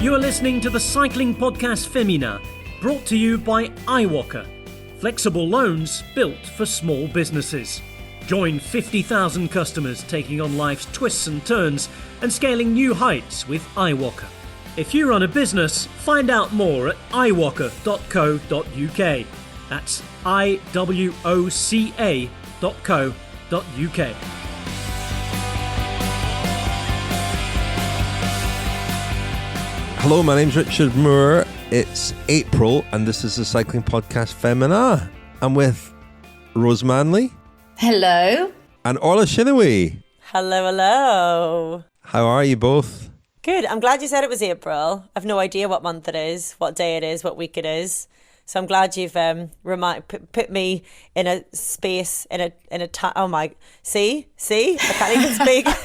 You are listening to the Cycling Podcast Féminin, brought to you by iWalker. Flexible loans built for small businesses. Join 50,000 customers taking on life's twists and turns and scaling new heights with iWalker. If you run a business, find out more at iWalker.co.uk. That's iwoca.co.uk. Hello, my name's Richard Moore. It's April, and this is the Cycling Podcast Féminin. I'm with Rose Manley. Hello. And Orla Chennaoui. Hello, hello. How are you both? Good. I'm glad you said it was April. I've no idea what month it is, what day it is, what week it is. So I'm glad you've put me in a space, in a time. Oh my, see, I can't even speak. What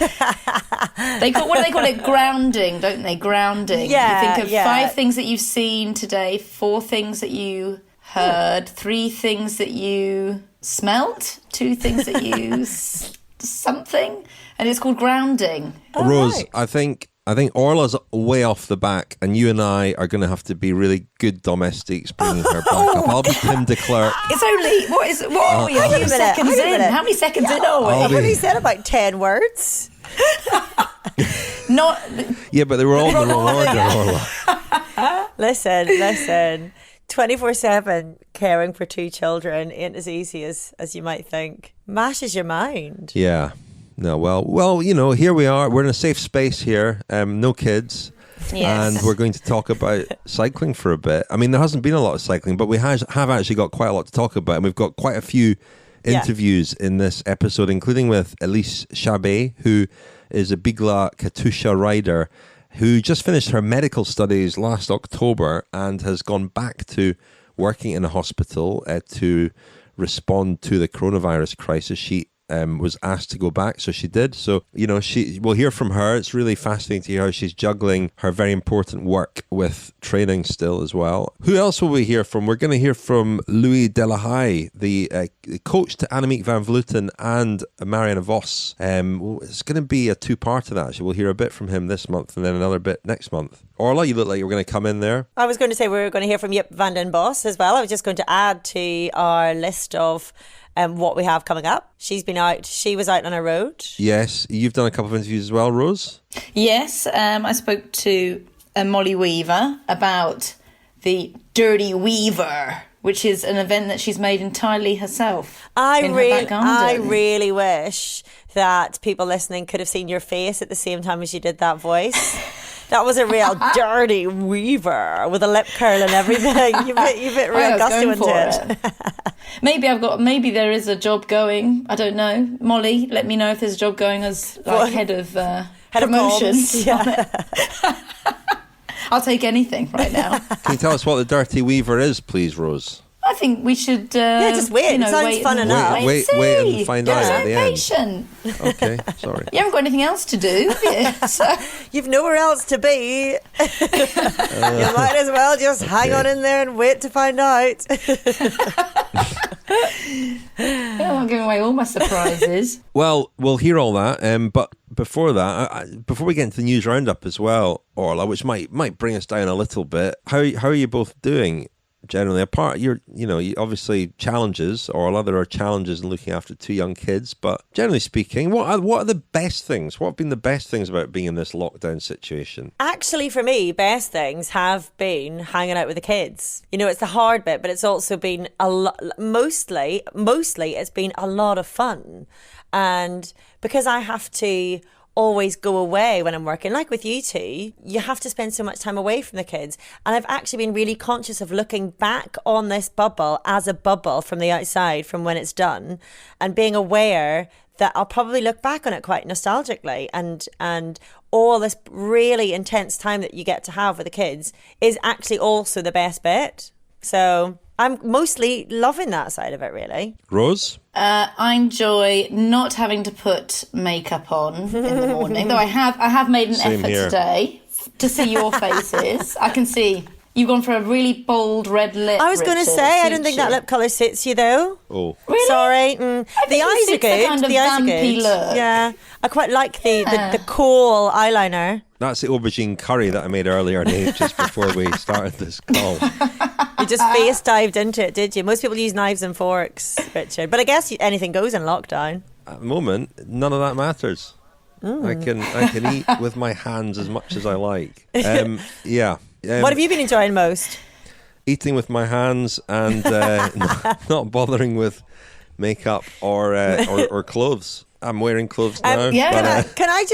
do they call it? Grounding, don't they? Grounding. Yeah, you think of 5 things that you've seen today, 4 things that you heard, 3 things that you smelt, 2 things that you something, and it's called grounding. Rose, right. I think Orla's way off the back, and you and I are going to have to be really good domestics bringing her back up. I'll be Tim de Klerk. It's only, what are we? How many seconds in? How many seconds in are we? I've only said about 10 words. Not. Yeah, but they were all in the wrong order, Orla. Listen. 24/7 caring for 2 children ain't as easy as you might think. Mashes your mind. Yeah. No, well, you know, here we are. We're in a safe space here. No kids. Yes. And we're going to talk about cycling for a bit. I mean, there hasn't been a lot of cycling, but we have actually got quite a lot to talk about. And we've got quite a few interviews in this episode, including with Elise Chabbey, who is a Bigla-Katusha rider who just finished her medical studies last October and has gone back to working in a hospital to respond to the coronavirus crisis. She was asked to go back, so she did. So, you know, we'll hear from her. It's really fascinating to hear how she's juggling her very important work with training still as well. Who else will we hear from? We're going to hear from Louis Delahaije, the coach to Annemiek van Vleuten and Marianne Vos. It's going to be a 2-part of that. Actually, we'll hear a bit from him this month and then another bit next month. Orla, you look like you were going to come in there. I was going to say we were going to hear from Jip van den Bos as well. I was just going to add to our list of what we have coming up. She was out on a road. Yes, you've done a couple of interviews as well, Rose. Yes, I spoke to Molly Weaver about the Dirty Weaver, which is an event that she's made entirely herself. I really wish that people listening could have seen your face at the same time as you did that voice. That was a real Dirty Weaver with a lip curl and everything. You put real gusto into it. Maybe there is a job going. I don't know. Molly, let me know if there's a job going as head of promotions. Yeah. I'll take anything right now. Can you tell us what the Dirty Weaver is, please, Rose? I think we should. Just wait. It sounds fun enough. Wait and find out at the patient. end. Okay, sorry. You haven't got anything else to do, have you? So. You've nowhere else to be. You might as well just hang on in there and wait to find out. I'm giving away all my surprises. Well, we'll hear all that, but before that, before we get into the news roundup as well, Orla, which might bring us down a little bit, how are you both doing? Generally, apart, you obviously challenges, or there are challenges in looking after 2 young kids. But generally speaking, what are the best things? What have been the best things about being in this lockdown situation? Actually, for me, best things have been hanging out with the kids. You know, it's the hard bit, but it's also been mostly it's been a lot of fun, and because I have to always go away when I'm working, like with you two, you have to spend so much time away from the kids. And I've actually been really conscious of looking back on this bubble as a bubble from the outside, from when it's done, and being aware that I'll probably look back on it quite nostalgically, and all this really intense time that you get to have with the kids is actually also the best bit. So I'm mostly loving that side of it, really. Rose? I enjoy not having to put makeup on in the morning, though I have made an effort today to see your faces. I can see You've gone for a really bold red lip. I was going to Richard. say, I don't Suits think that you. lip colour suits you though. Oh, Really? Sorry. I The think it eyes are suits the good. kind of The eyes are vampy good. look. Yeah. I quite like the coal eyeliner. that's the aubergine curry that I made earlier today, just before we started this call. You just face dived into it, did you? Most people use knives and forks, Richard. But I guess anything goes in lockdown. At the moment, none of that matters. I can eat with my hands as much as I like. Yeah. What have you been enjoying most? Eating with my hands and not bothering with makeup or clothes. I'm wearing clothes now. yeah. but, Can I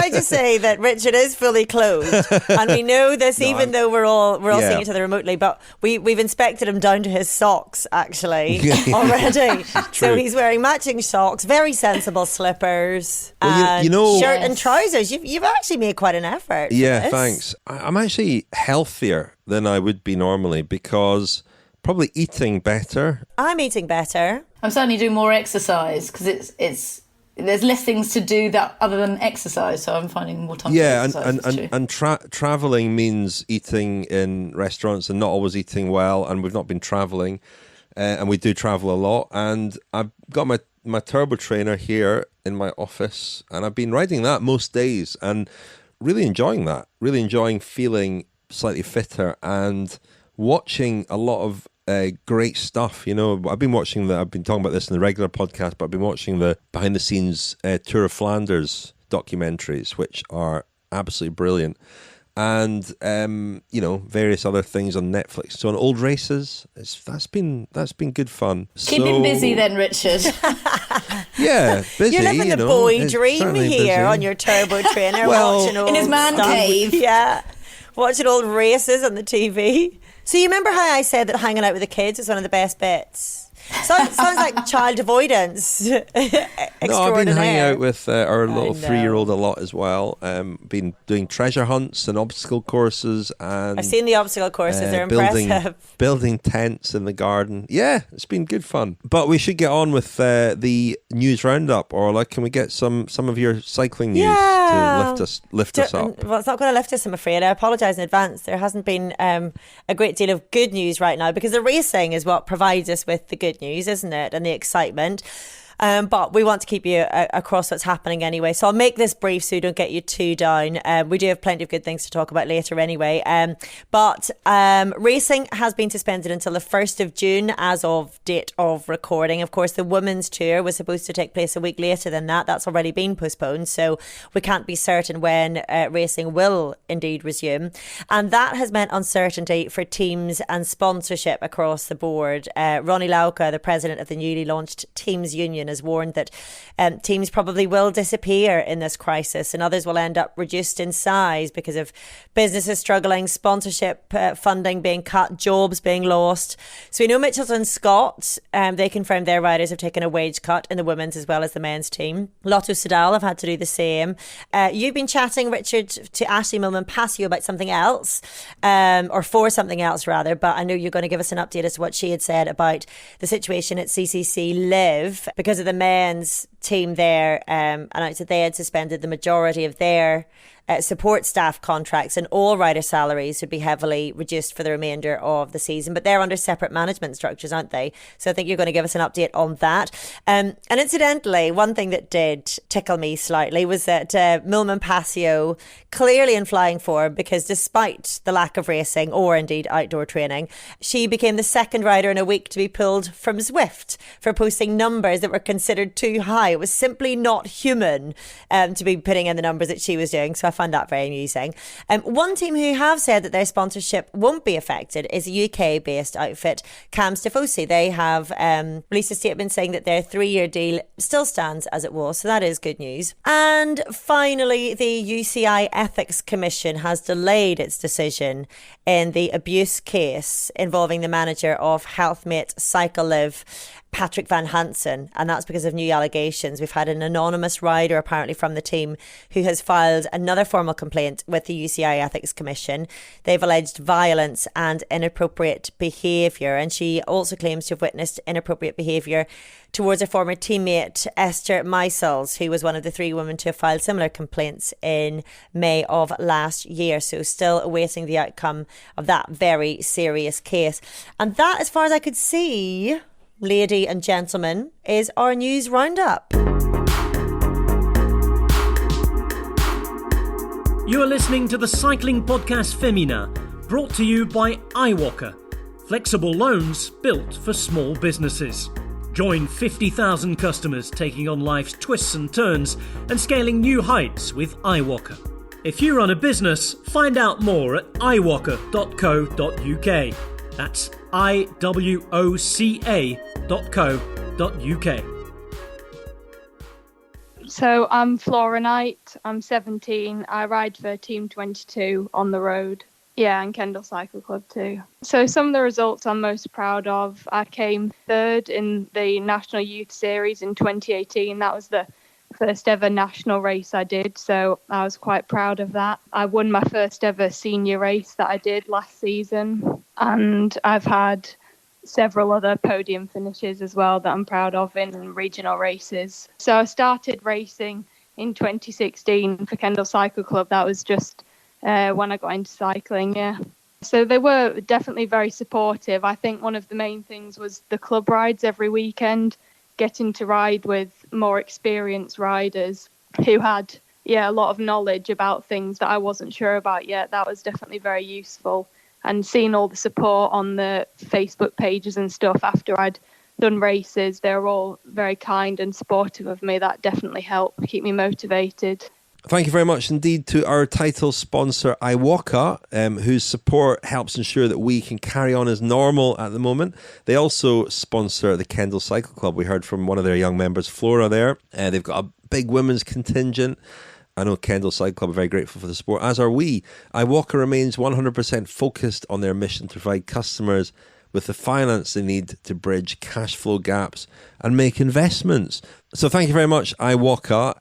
just say that Richard is fully clothed, and we know this even though we're all seeing each other remotely. But we've inspected him down to his socks actually already. So he's wearing matching socks, very sensible slippers, and shirt and trousers. You've actually made quite an effort. For yeah, this. thanks. I'm actually healthier than I would be normally because probably eating better. I'm eating better. I'm certainly doing more exercise because it's there's less things to do that other than exercise, so I'm finding more time to exercise. And traveling means eating in restaurants and not always eating well, and we've not been traveling, and we do travel a lot, and I've got my turbo trainer here in my office, and I've been riding that most days and really enjoying that, really enjoying feeling slightly fitter and watching a lot of great stuff. I've been talking about this in the regular podcast, but I've been watching the behind the scenes Tour of Flanders documentaries, which are absolutely brilliant, and various other things on Netflix. So on old races, that's been good fun. Keep him busy then, Richard. Yeah, busy. You're living the boy It's dream certainly here busy. on your turbo trainer, Well, watching old in his man stuff. cave. Yeah, watching old races on the TV. So you remember how I said that hanging out with the kids was one of the best bits? Sounds like child avoidance. No, I've been hanging out with our little know. 3-year-old a lot as well. Been doing treasure hunts and obstacle courses, and I've seen the obstacle courses; they're impressive. Building tents in the garden. Yeah, it's been good fun. But we should get on with the news roundup. Orla, can we get some of your cycling news to lift us up? Well, it's not going to lift us, I'm afraid. I apologise in advance. There hasn't been a great deal of good news right now because the racing is what provides us with the good news, isn't it? And the excitement. But we want to keep you across what's happening anyway. So I'll make this brief so you don't get you too down. We do have plenty of good things to talk about later anyway. But racing has been suspended until the 1st of June as of date of recording. Of course, the women's tour was supposed to take place a week later than that. That's already been postponed. So we can't be certain when racing will indeed resume. And that has meant uncertainty for teams and sponsorship across the board. Ronnie Lauka, the president of the newly launched Teams Union, has warned that teams probably will disappear in this crisis and others will end up reduced in size because of businesses struggling, sponsorship funding being cut, jobs being lost. So we know Mitchelton Scott, they confirmed their riders have taken a wage cut in the women's as well as the men's team. Lotto Soudal have had to do the same. You've been chatting, Richard, to Ashley Millman-Passio about something else, or for something else rather, but I know you're going to give us an update as to what she had said about the situation at CCC Live because of the men's team there, announced that they had suspended the majority of their support staff contracts and all rider salaries would be heavily reduced for the remainder of the season. But they're under separate management structures, aren't they? So I think you're going to give us an update on that. And incidentally, one thing that did tickle me slightly was that Millman-Passio, clearly in flying form, because despite the lack of racing or indeed outdoor training, she became the second rider in a week to be pulled from Zwift for posting numbers that were considered too high. It was simply not human to be putting in the numbers that she was doing. So I find that very amusing. One team who have said that their sponsorship won't be affected is a UK-based outfit, Cam Stifosi. They have released a statement saying that their 3-year deal still stands as it was. So that is good news. And finally, the UCI Ethics Commission has delayed its decision in the abuse case involving the manager of Healthmate Cycle Live, Patrick Van Hansen, and that's because of new allegations. We've had an anonymous rider apparently from the team who has filed another formal complaint with the UCI Ethics Commission. They've alleged violence and inappropriate behaviour, and she also claims to have witnessed inappropriate behaviour towards her former teammate Esther Meisels, who was one of the 3 women to have filed similar complaints in May of last year. So still awaiting the outcome of that very serious case. And that, as far as I could see, lady and gentlemen, is our news roundup. You are listening to the Cycling Podcast Féminin, brought to you by iWalker. Flexible loans built for small businesses. Join 50,000 customers taking on life's twists and turns and scaling new heights with iWalker. If you run a business, find out more at iWalker.co.uk. That's iwoca.co.uk. So I'm Flora Knight, I'm 17, I ride for Team 22 on the road. Yeah, and Kendal Cycle Club too. So some of the results I'm most proud of, I came 3rd in the National Youth Series in 2018. That was the first ever national race I did, so I was quite proud of that. I won my first ever senior race that I did last season, and I've had several other podium finishes as well that I'm proud of in regional races. So I started racing in 2016 for Kendal Cycle Club. That was just when I got into cycling, yeah. So they were definitely very supportive. I think one of the main things was the club rides every weekend, getting to ride with more experienced riders who had, a lot of knowledge about things that I wasn't sure about yet. That was definitely very useful. And seeing all the support on the Facebook pages and stuff after I'd done races, they were all very kind and supportive of me. That definitely helped keep me motivated. Thank you very much indeed to our title sponsor, iWalker, whose support helps ensure that we can carry on as normal at the moment. They also sponsor the Kendal Cycle Club. We heard from one of their young members, Flora, there. They've got a big women's contingent. I know Kendal Cycle Club are very grateful for the support, as are we. iWalker remains 100% focused on their mission to provide customers with the finance they need to bridge cash flow gaps and make investments. So thank you very much, iWalker.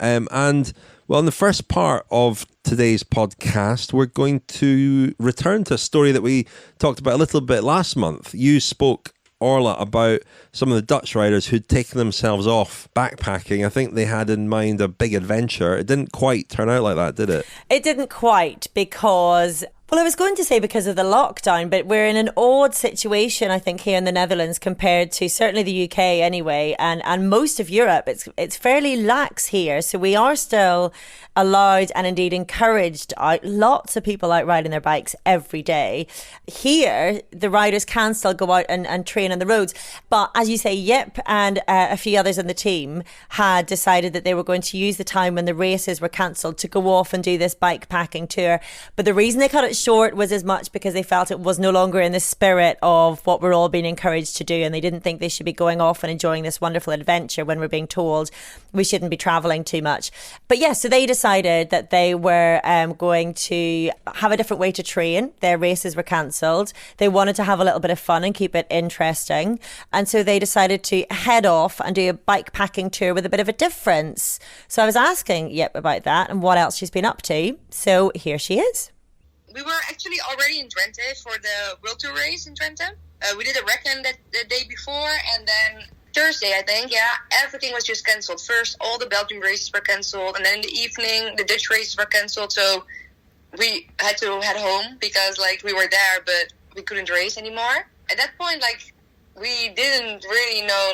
Well, in the first part of today's podcast, we're going to return to a story that we talked about a little bit last month. You spoke, Orla, about some of the Dutch riders who'd taken themselves off backpacking. I think they had in mind a big adventure. It didn't quite turn out like that, did it? It didn't quite because... Well, I was going to say because of the lockdown, but we're in an odd situation, I think, here in the Netherlands compared to certainly the UK anyway, and most of Europe. It's fairly lax here, so we are still allowed and indeed encouraged out. Lots of people out riding their bikes every day. Here, the riders can still go out and train on the roads. But as you say, Yip and a few others on the team had decided that they were going to use the time when the races were cancelled to go off and do this bike packing tour. But the reason they cut it short was as much because they felt it was no longer in the spirit of what we're all being encouraged to do, and they didn't think they should be going off and enjoying this wonderful adventure when we're being told we shouldn't be travelling too much. But yes, so they decided that they were going to have a different way to train. Their races were cancelled. They wanted to have a little bit of fun and keep it interesting, and so they decided to head off and do a bike packing tour with a bit of a difference. So I was asking Yip about that and what else she's been up to. So here she is. We were actually already in Drenthe for the World Tour race in Drenthe. We did a reckon the day before, and then Thursday, I think, everything was just cancelled. First, all the Belgium races were cancelled, and then in the evening, the Dutch races were cancelled. So we had to head home because, we were there, but we couldn't race anymore. At that point, we didn't really know,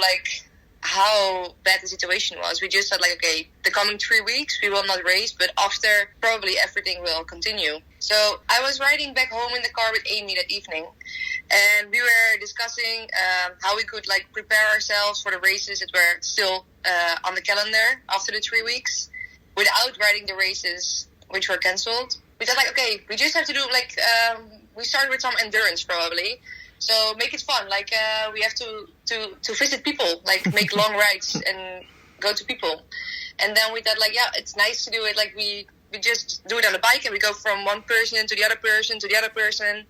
how bad the situation was. We just said, okay, the coming 3 weeks, we will not race, but after, probably everything will continue. So I was riding back home in the car with Amy that evening, and we were discussing how we could, prepare ourselves for the races that were still on the calendar after the 3 weeks, without riding the races which were cancelled. We thought, okay, we just have to do, we started with some endurance, probably. So make it fun. We have to visit people, make long rides and go to people. And then we thought, it's nice to do it. We just do it on a bike and we go from one person to the other person to the other person.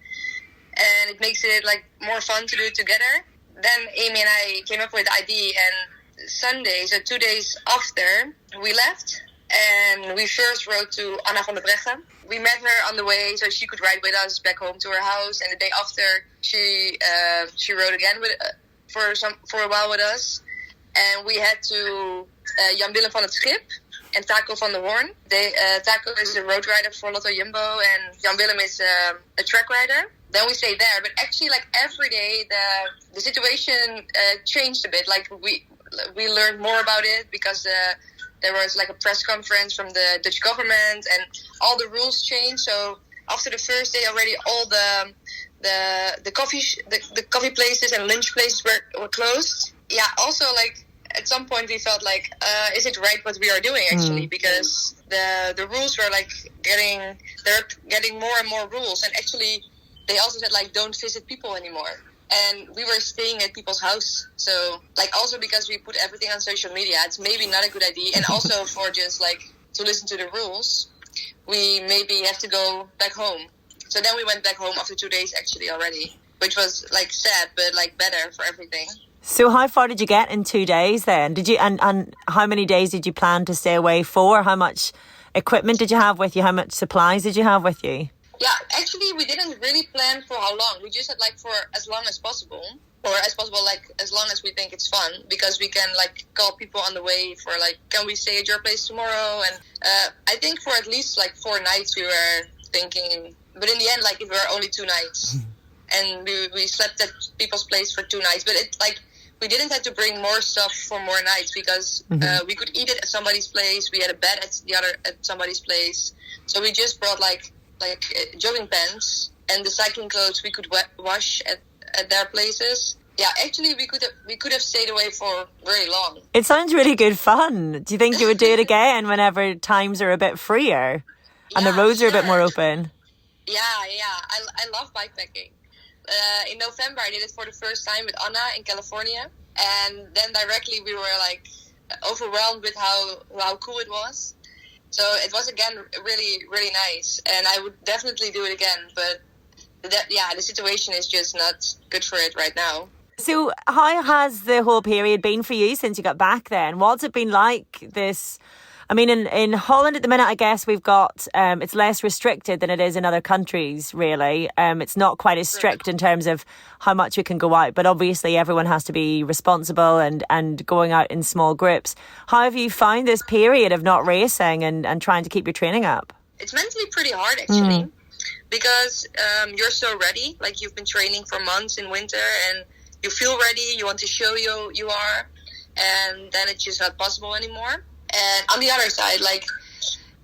And it makes it, more fun to do it together. then Amy and I came up with the idea, and Sunday, so 2 days after, we left. And we first rode to Anna van der Breggen. We met her on the way so she could ride with us back home to her house. And the day after, she rode again for a while with us. And we had to Jan Willem van het Schip and Taco van der Hoorn. Taco is a road rider for Lotto Jumbo, and Jan Willem is a track rider. Then we stayed there. But actually, like every day, the situation changed a bit. Like we learned more about it because there was like a press conference from the Dutch government, and all the rules changed. So after the first day already, all the coffee places and lunch places were closed. Yeah. Also, like at some point we felt like, is it right what we are doing actually? Because the rules were like they're getting more and more rules, and actually they also said like don't visit people anymore. And we were staying at people's house. So, like, also because we put everything on social media, it's maybe not a good idea. And also for just, like, to listen to the rules, we maybe have to go back home. So then we went back home after 2 days, actually, already. Which was, like, sad, but, like, better for everything. So how far did you get in 2 days then? Did you and how many days did you plan to stay away for? How much equipment did you have with you? How much supplies did you have with you? Yeah, actually, we didn't really plan for how long. We just had, like, for as long as possible. Or as possible, like, as long as we think it's fun. Because we can, like, call people on the way for, like, can we stay at your place tomorrow? And I think for at least, like, 4 nights we were thinking. But in the end, like, it were only 2 nights. And we slept at people's place for 2 nights. But it, like, we didn't have to bring more stuff for more nights. Because we could eat it at somebody's place. We had a bed at somebody's place. So we just brought, like jogging pants and the cycling clothes we could wash at their places. Yeah, actually we could have stayed away for very long. It sounds really good fun. Do you think you would do it again whenever times are a bit freer and the roads are a bit more open? Yeah. I love bikepacking. In November I did it for the first time with Anna in California, and then directly we were like overwhelmed with how cool it was. So it was, again, really, really nice. And I would definitely do it again. But, the situation is just not good for it right now. So how has the whole period been for you since you got back then? What's it been like this? I mean, in Holland at the minute, I guess we've got, it's less restricted than it is in other countries, really. It's not quite as strict in terms of how much we can go out, but obviously everyone has to be responsible and going out in small groups. How have you found this period of not racing and trying to keep your training up? It's mentally pretty hard, actually, because you're so ready. Like, you've been training for months in winter, and you feel ready, you want to show you are, and then it's just not possible anymore. And on the other side, like,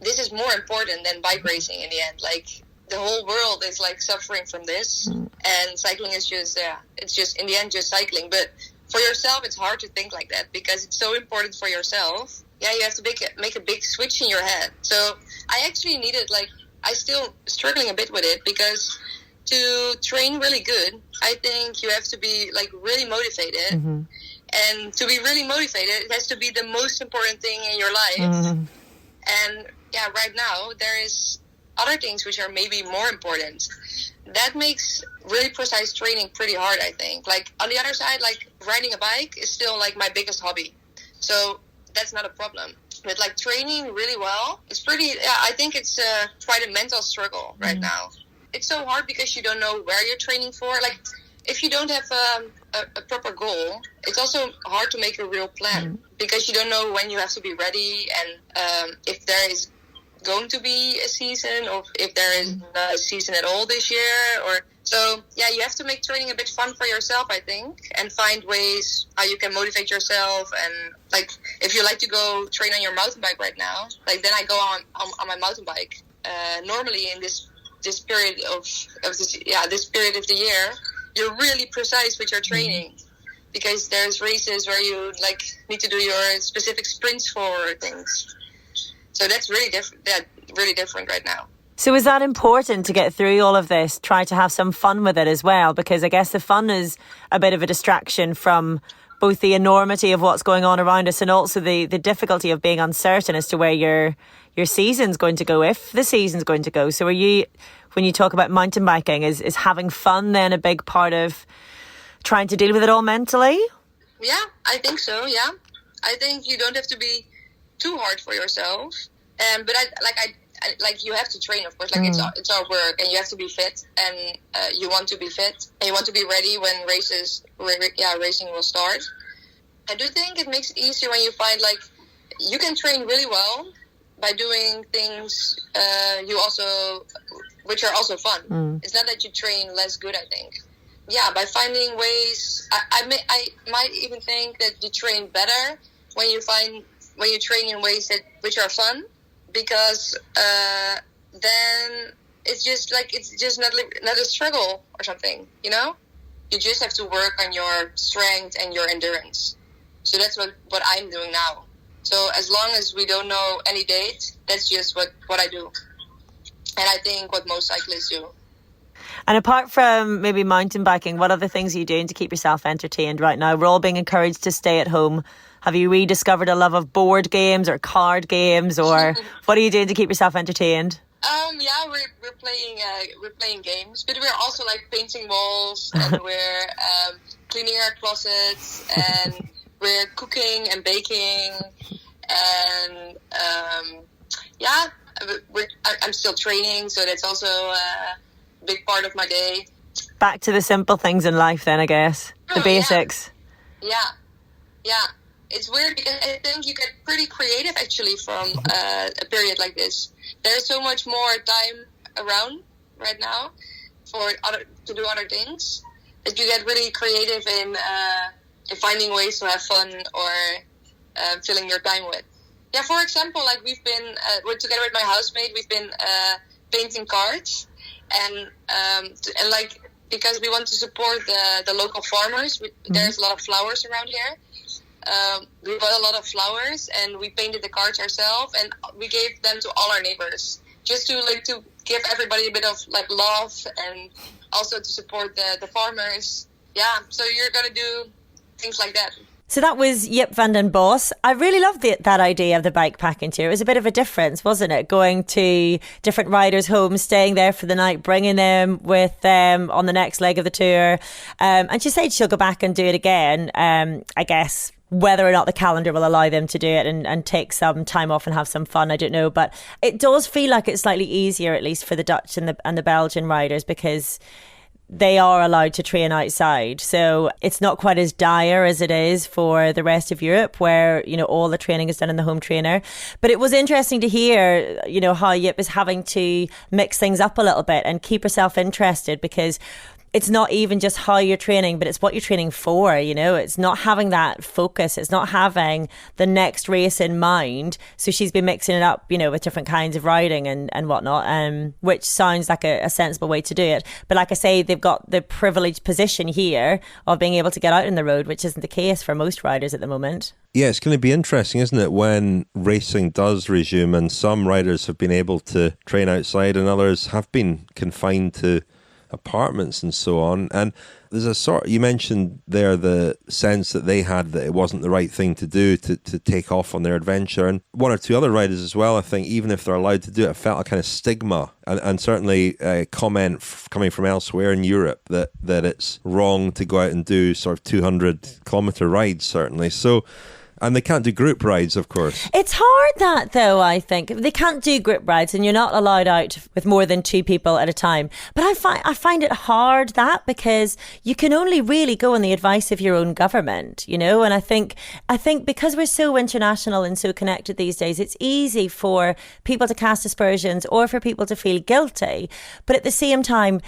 this is more important than bike racing in the end. Like, the whole world is, like, suffering from this. And cycling is just, it's just, in the end, just cycling. But for yourself, it's hard to think like that because it's so important for yourself. Yeah, you have to make a big switch in your head. So I actually needed, like, I still struggling a bit with it because to train really good, I think you have to be, like, really motivated. And to be really motivated, it has to be the most important thing in your life. And yeah, right now there is other things which are maybe more important. That makes really precise training pretty hard, I think. Like, on the other side, like, riding a bike is still, like, my biggest hobby. So that's not a problem. But, like, training really well, it's pretty, I think it's quite a mental struggle right now. It's so hard because you don't know where you're training for. Like, if you don't have a proper goal, it's also hard to make a real plan because you don't know when you have to be ready and if there is going to be a season or if there is not a season at all this year. So you have to make training a bit fun for yourself, I think, and find ways how you can motivate yourself. And, like, if you like to go train on your mountain bike right now, like, then I go on my mountain bike. Normally in this period this period of the year, you're really precise with your training because there's races where you, like, need to do your specific sprints for things. So that's really different right now. So is that important to get through all of this, try to have some fun with it as well? Because I guess the fun is a bit of a distraction from both the enormity of what's going on around us and also the difficulty of being uncertain as to where your season's going to go, if the season's going to go. So when you talk about mountain biking, is having fun then a big part of trying to deal with it all mentally? Yeah, I think so. Yeah, I think you don't have to be too hard for yourself. But you have to train, of course. Like it's our work, and you have to be fit, and you want to be fit, and you want to be ready when racing will start. I do think it makes it easier when you find like you can train really well by doing things which are also fun. It's not that you train less good, I think. Yeah, by finding ways, I might even think that you train better when you train in ways which are fun, because then it's just not a struggle or something, you know? You just have to work on your strength and your endurance. So that's what I'm doing now. So as long as we don't know any date, that's just what I do. And I think what most cyclists do. And apart from maybe mountain biking, what other things are you doing to keep yourself entertained right now? We're all being encouraged to stay at home. Have you rediscovered a love of board games or card games, or what are you doing to keep yourself entertained? Yeah, we're playing games, but we're also like painting walls, and we're cleaning our closets, and we're cooking and baking, and I'm still training, so that's also a big part of my day. Back to the simple things in life then, I guess. The basics. Yeah. It's weird because I think you get pretty creative actually from a period like this. There's so much more time around right now to do other things that you get really creative in finding ways to have fun or filling your time with. Yeah, for example, like we've been together with my housemate, we've been painting cards, and like because we want to support the local farmers. There's a lot of flowers around here. We bought a lot of flowers and we painted the cards ourselves, and we gave them to all our neighbors just to give everybody a bit of like love and also to support the farmers. Yeah, so you're gonna do things like that. So that was Jip van den Bos. I really loved that idea of the bike packing tour. It was a bit of a difference, wasn't it? Going to different riders' homes, staying there for the night, bringing them with them on the next leg of the tour. And she said she'll go back and do it again, I guess. Whether or not the calendar will allow them to do it and take some time off and have some fun, I don't know. But it does feel like it's slightly easier, at least for the Dutch and the Belgian riders, because they are allowed to train outside. So it's not quite as dire as it is for the rest of Europe, where, you know, all the training is done in the home trainer. But it was interesting to hear, you know, how Jip is having to mix things up a little bit and keep herself interested, because it's not even just how you're training, but it's what you're training for, you know. It's not having that focus. It's not having the next race in mind. So she's been mixing it up, you know, with different kinds of riding and whatnot, which sounds like a sensible way to do it. But like I say, they've got the privileged position here of being able to get out on the road, which isn't the case for most riders at the moment. Yeah, it's going to be interesting, isn't it, when racing does resume and some riders have been able to train outside and others have been confined to apartments and so on. And there's you mentioned there the sense that they had that it wasn't the right thing to do to take off on their adventure, and one or two other riders as well, I think, even if they're allowed to do it, felt a kind of stigma and certainly a comment coming from elsewhere in Europe that it's wrong to go out and do sort of 200-kilometre rides, certainly. So, and they can't do group rides, of course. It's hard that, though, I think. They can't do group rides and you're not allowed out with more than two people at a time. But I find it hard that, because you can only really go on the advice of your own government, you know. And I think because we're so international and so connected these days, it's easy for people to cast aspersions or for people to feel guilty. But at the same time,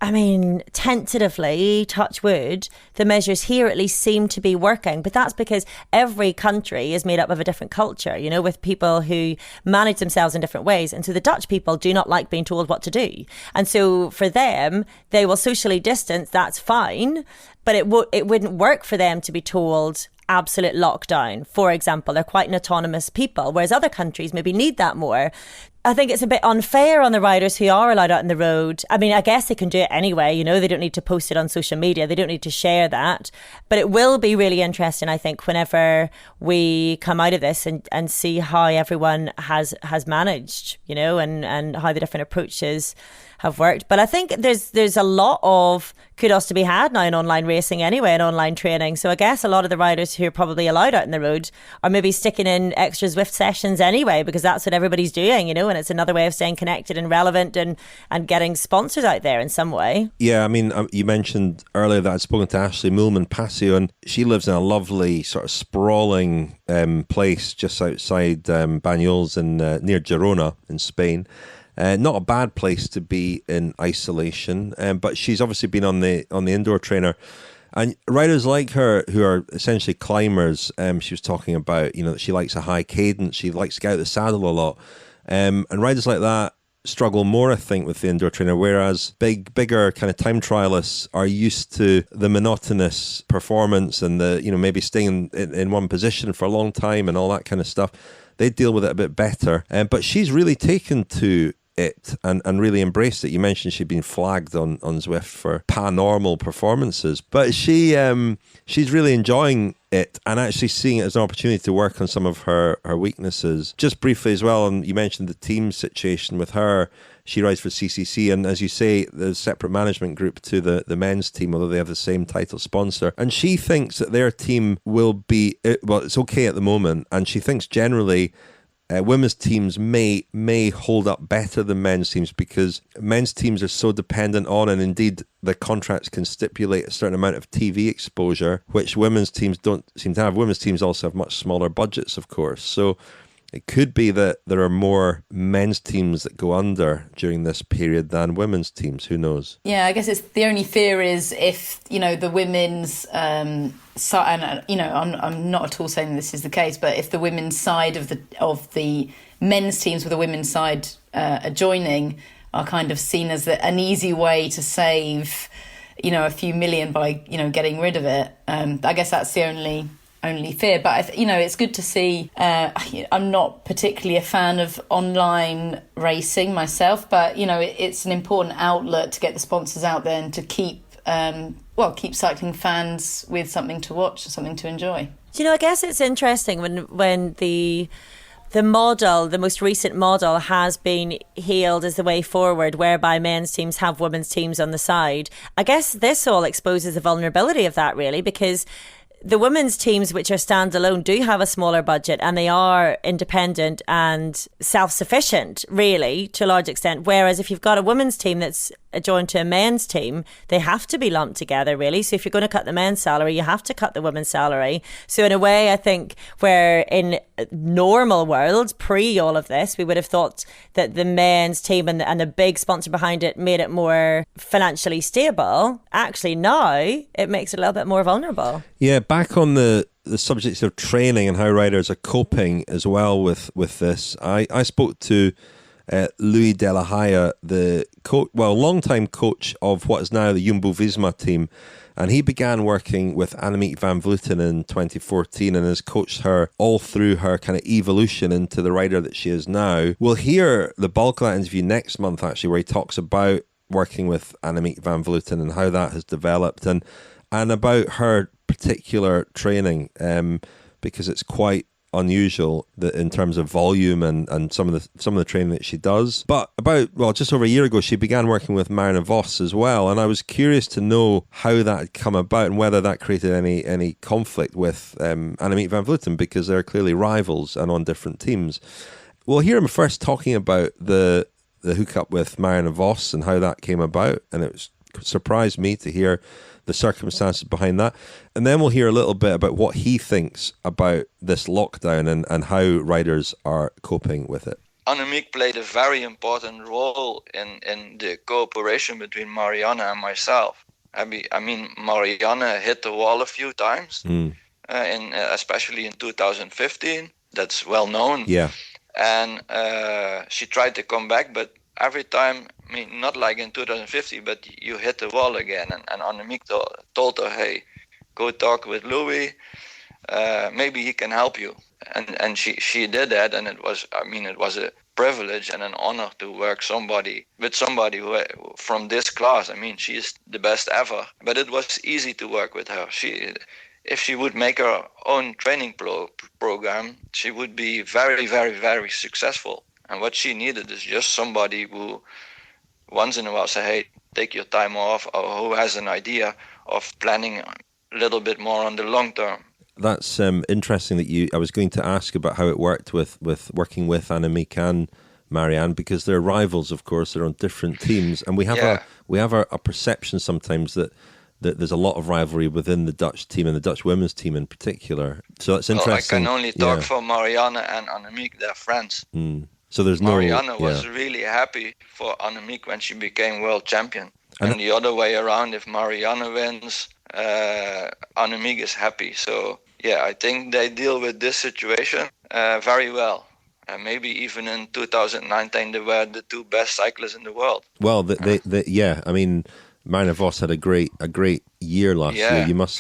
I mean, tentatively, touch wood, the measures here at least seem to be working. But that's because every country is made up of a different culture, you know, with people who manage themselves in different ways. And so the Dutch people do not like being told what to do. And so for them, they will socially distance, that's fine. But it wouldn't work for them to be told absolute lockdown. For example, they're quite an autonomous people, whereas other countries maybe need that more. I think it's a bit unfair on the riders who are allowed out on the road. I mean, I guess they can do it anyway, you know, they don't need to post it on social media, they don't need to share that. But it will be really interesting, I think, whenever we come out of this and see how everyone has managed, you know, and how the different approaches have worked. But I think there's a lot of kudos to be had now in online racing anyway, and online training. So I guess a lot of the riders who are probably allowed out in the road are maybe sticking in extra Zwift sessions anyway, because that's what everybody's doing, and it's another way of staying connected and relevant and getting sponsors out there in some way. Yeah, I mean, you mentioned earlier that I'd spoken to Ashley Moolman-Passio, and she lives in a lovely sort of sprawling place just outside Banyoles near Girona in Spain. Not a bad place to be in isolation, but she's obviously been on the indoor trainer. And riders like her, who are essentially climbers, she was talking about, that she likes a high cadence, she likes to get out of the saddle a lot. And riders like that struggle more, I think, with the indoor trainer, whereas bigger kind of time trialists are used to the monotonous performance and the, maybe staying in one position for a long time and all that kind of stuff. They deal with it a bit better. But she's really taken to it and really embraced it. You mentioned she'd been flagged on Zwift for paranormal performances, but she's really enjoying it and actually seeing it as an opportunity to work on some of her weaknesses. Just briefly as well, and you mentioned the team situation with her. She rides for CCC, and as you say, there's a separate management group to the men's team, although they have the same title sponsor. And she thinks that their team will be, it's okay at the moment, and she thinks generally women's teams may hold up better than men's teams, because men's teams are so dependent on, and indeed the contracts can stipulate a certain amount of TV exposure, which women's teams don't seem to have. Women's teams also have much smaller budgets, of course. So it could be that there are more men's teams that go under during this period than women's teams. Who knows? Yeah, I guess it's the only fear is if, the women's side, and I'm not at all saying this is the case, but if the women's side of the men's teams with the women's side adjoining are kind of seen as an easy way to save, a few million by, getting rid of it. I guess that's the only fear, but it's good to see. I'm not particularly a fan of online racing myself, but it's an important outlet to get the sponsors out there and to keep cycling fans with something to watch, something to enjoy. I guess it's interesting when the model, the most recent model, has been hailed as the way forward, whereby men's teams have women's teams on the side. I guess this all exposes the vulnerability of that, really, because the women's teams, which are standalone, do have a smaller budget and they are independent and self-sufficient, really, to a large extent. Whereas if you've got a women's team that's joined to a men's team, they have to be lumped together, really. So if you're going to cut the men's salary, you have to cut the women's salary. So in a way, I think where in normal world, pre all of this, we would have thought that the men's team and the big sponsor behind it made it more financially stable. Actually, now it makes it a little bit more vulnerable. Yeah, back on the subject of training and how riders are coping as well with this, I spoke to Louis Delahaije, the long-time coach of what is now the Jumbo-Visma team, and he began working with Annemiek van Vleuten in 2014 and has coached her all through her kind of evolution into the rider that she is now. We'll hear the bulk of that interview next month, actually, where he talks about working with Annemiek van Vleuten and how that has developed and about her particular training, because it's quite unusual that in terms of volume and some of the training that she does. But just over a year ago, she began working with Marianne as well, and I was curious to know how that had come about and whether that created any conflict with Annemiek van Vleuten, because they're clearly rivals and on different teams. We'll hear him first talking about the hookup with Marianne Vos and how that came about, and it surprised me to hear the circumstances behind that. And then we'll hear a little bit about what he thinks about this lockdown and how riders are coping with it. Annemiek played a very important role in the cooperation between Marianne and myself. I mean, Marianne hit the wall a few times, especially in 2015. That's well known. Yeah. And she tried to come back, but every time, not like in 2015, but you hit the wall again. And Annemiek told her, hey, go talk with Louis. Maybe he can help you. And she did that, and it was a privilege and an honor to work with somebody who from this class. She is the best ever. But it was easy to work with her. If she would make her own training program, she would be very, very, very successful. And what she needed is just somebody who once in a while say, hey, take your time off, or who has an idea of planning a little bit more on the long term. That's interesting that I was going to ask about how it worked with working with Annemiek and Marianne, because they're rivals, of course. They're on different teams, and we have a perception sometimes that there's a lot of rivalry within the Dutch team and the Dutch women's team in particular. So it's interesting. Well, I can only talk for Marianne and Annemiek. They're friends. So there's Marianne was really happy for Annemiek when she became world champion. And the other way around, if Marianne wins, Annemiek is happy. So, yeah, I think they deal with this situation very well. Maybe even in 2019, they were the two best cyclists in the world. Well, I mean, Marianne Vos had a great year last year. You must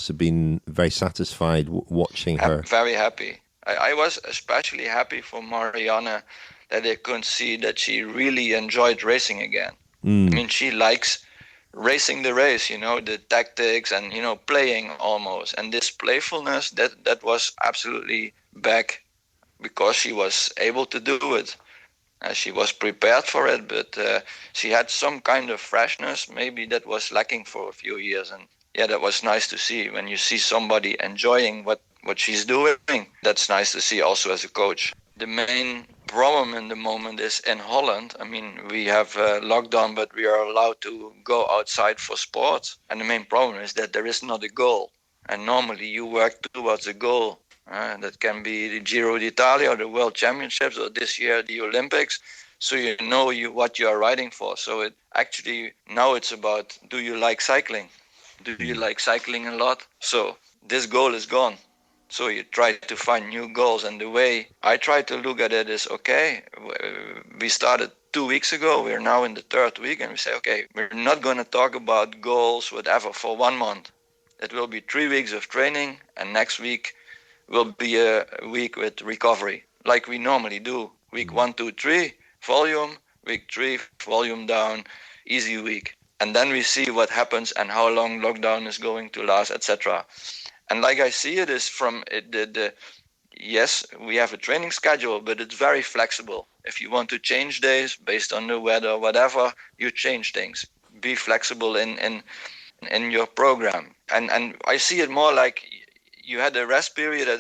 have been very satisfied watching her. Very happy. I was especially happy for Marianne that they could see that she really enjoyed racing again. I mean, she likes racing the race, the tactics and, playing almost. And this playfulness, that was absolutely back because she was able to do it. She was prepared for it, but she had some kind of freshness. Maybe that was lacking for a few years. And yeah, that was nice to see when you see somebody enjoying what she's doing. That's nice to see also as a coach. The main problem in the moment is in Holland. I mean, we have lockdown, but we are allowed to go outside for sports. And the main problem is that there is not a goal. And normally you work towards a goal. That can be the Giro d'Italia or the World Championships, or this year the Olympics. So you know what you are riding for. So now it's about, do you like cycling? Do you like cycling a lot? So this goal is gone. So you try to find new goals. And the way I try to look at it is, okay, we started 2 weeks ago. We're now in the third week. And we say, okay, we're not going to talk about goals, whatever, for 1 month. It will be 3 weeks of training. And next week will be a week with recovery, like we normally do. Week 1, 2, 3, volume. Week 3, volume down, easy week. And then we see what happens and how long lockdown is going to last, etc. And like I see it is from yes, we have a training schedule, but it's very flexible. If you want to change days based on the weather or whatever, you change things. Be flexible in your program. And I see it more like you had a rest period at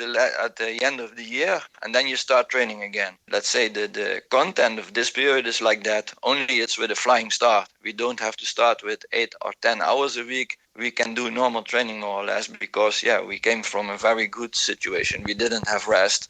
the end of the year, and then you start training again. Let's say the content of this period is like that, only it's with a flying start. We don't have to start with 8 or 10 hours a week. We can do normal training more or less because, we came from a very good situation. We didn't have rest.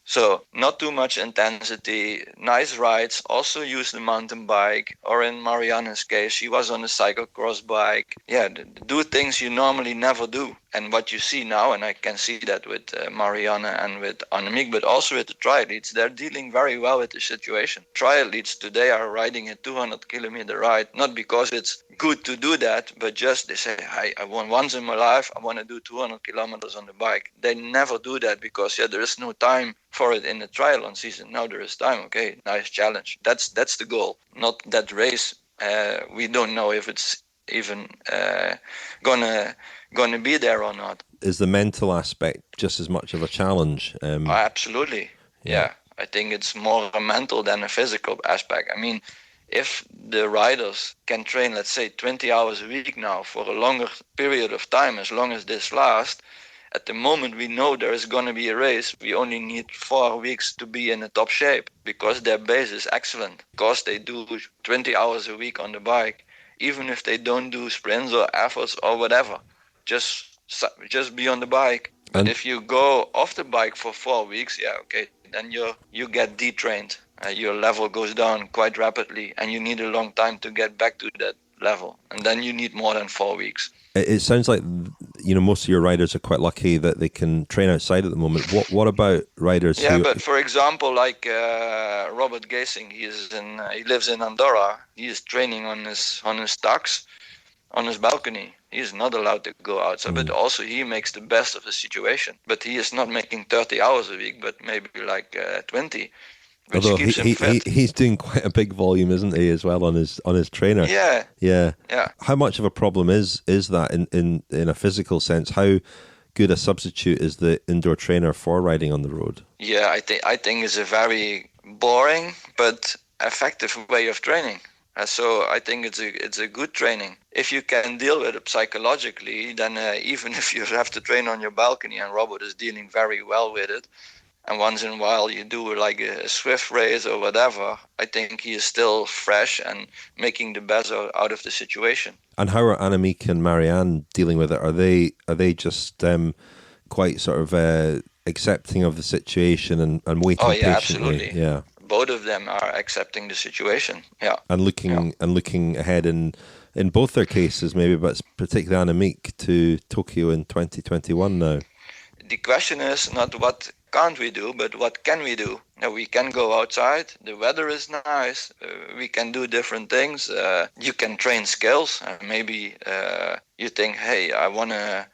So not too much intensity, nice rides, also use the mountain bike, or in Marianne's case, she was on a cyclocross bike. Yeah, do things you normally never do. And what you see now, and I can see that with Marianne and with Annemiek, but also with the triathletes, they're dealing very well with the situation. Triathletes today are riding a 200-kilometer ride, not because it's good to do that, but just they say, hey, I want once in my life, I want to do 200 kilometers on the bike. They never do that because there is no time for it in the triathlon season. Now there is time. Okay, nice challenge. That's the goal, not that race. We don't know if it's even gonna be there or not. Is the mental aspect just as much of a challenge? Absolutely. Yeah, I think it's more a mental than a physical aspect. I mean, if the riders can train, let's say, 20 hours a week now for a longer period of time, as long as this lasts, at the moment we know there is going to be a race, we only need 4 weeks to be in the top shape because their base is excellent. Because they do 20 hours a week on the bike, even if they don't do sprints or efforts or whatever, just be on the bike. But if you go off the bike for 4 weeks, then you get detrained. Your level goes down quite rapidly, and you need a long time to get back to that level. And then you need more than 4 weeks. It sounds like most of your riders are quite lucky that they can train outside at the moment. What about riders? But for example, like Robert Geesing, he lives in Andorra. He is training on his stocks, on his balcony. He is not allowed to go outside, but also he makes the best of the situation. But he is not making 30 hours a week, but maybe like 20. Which although keeps him fit. He's doing quite a big volume, isn't he, as well on his trainer? Yeah. How much of a problem is that in a physical sense? How good a substitute is the indoor trainer for riding on the road? Yeah, I think it's a very boring but effective way of training. So I think it's a good training. If you can deal with it psychologically, then even if you have to train on your balcony, and Robert is dealing very well with it, and once in a while you do like a Swift race or whatever, I think he is still fresh and making the best out of the situation. And how are Annemiek and Marianne dealing with it? Are they just quite sort of accepting of the situation and waiting patiently? Absolutely. Yeah. Both of them are accepting the situation. Yeah. And looking ahead in both their cases, maybe, but particularly Annemiek, to Tokyo in 2021 now. The question is not what can't we do, but what can we do? Now, we can go outside. The weather is nice. We can do different things. You can train skills. Maybe you think, hey, I want to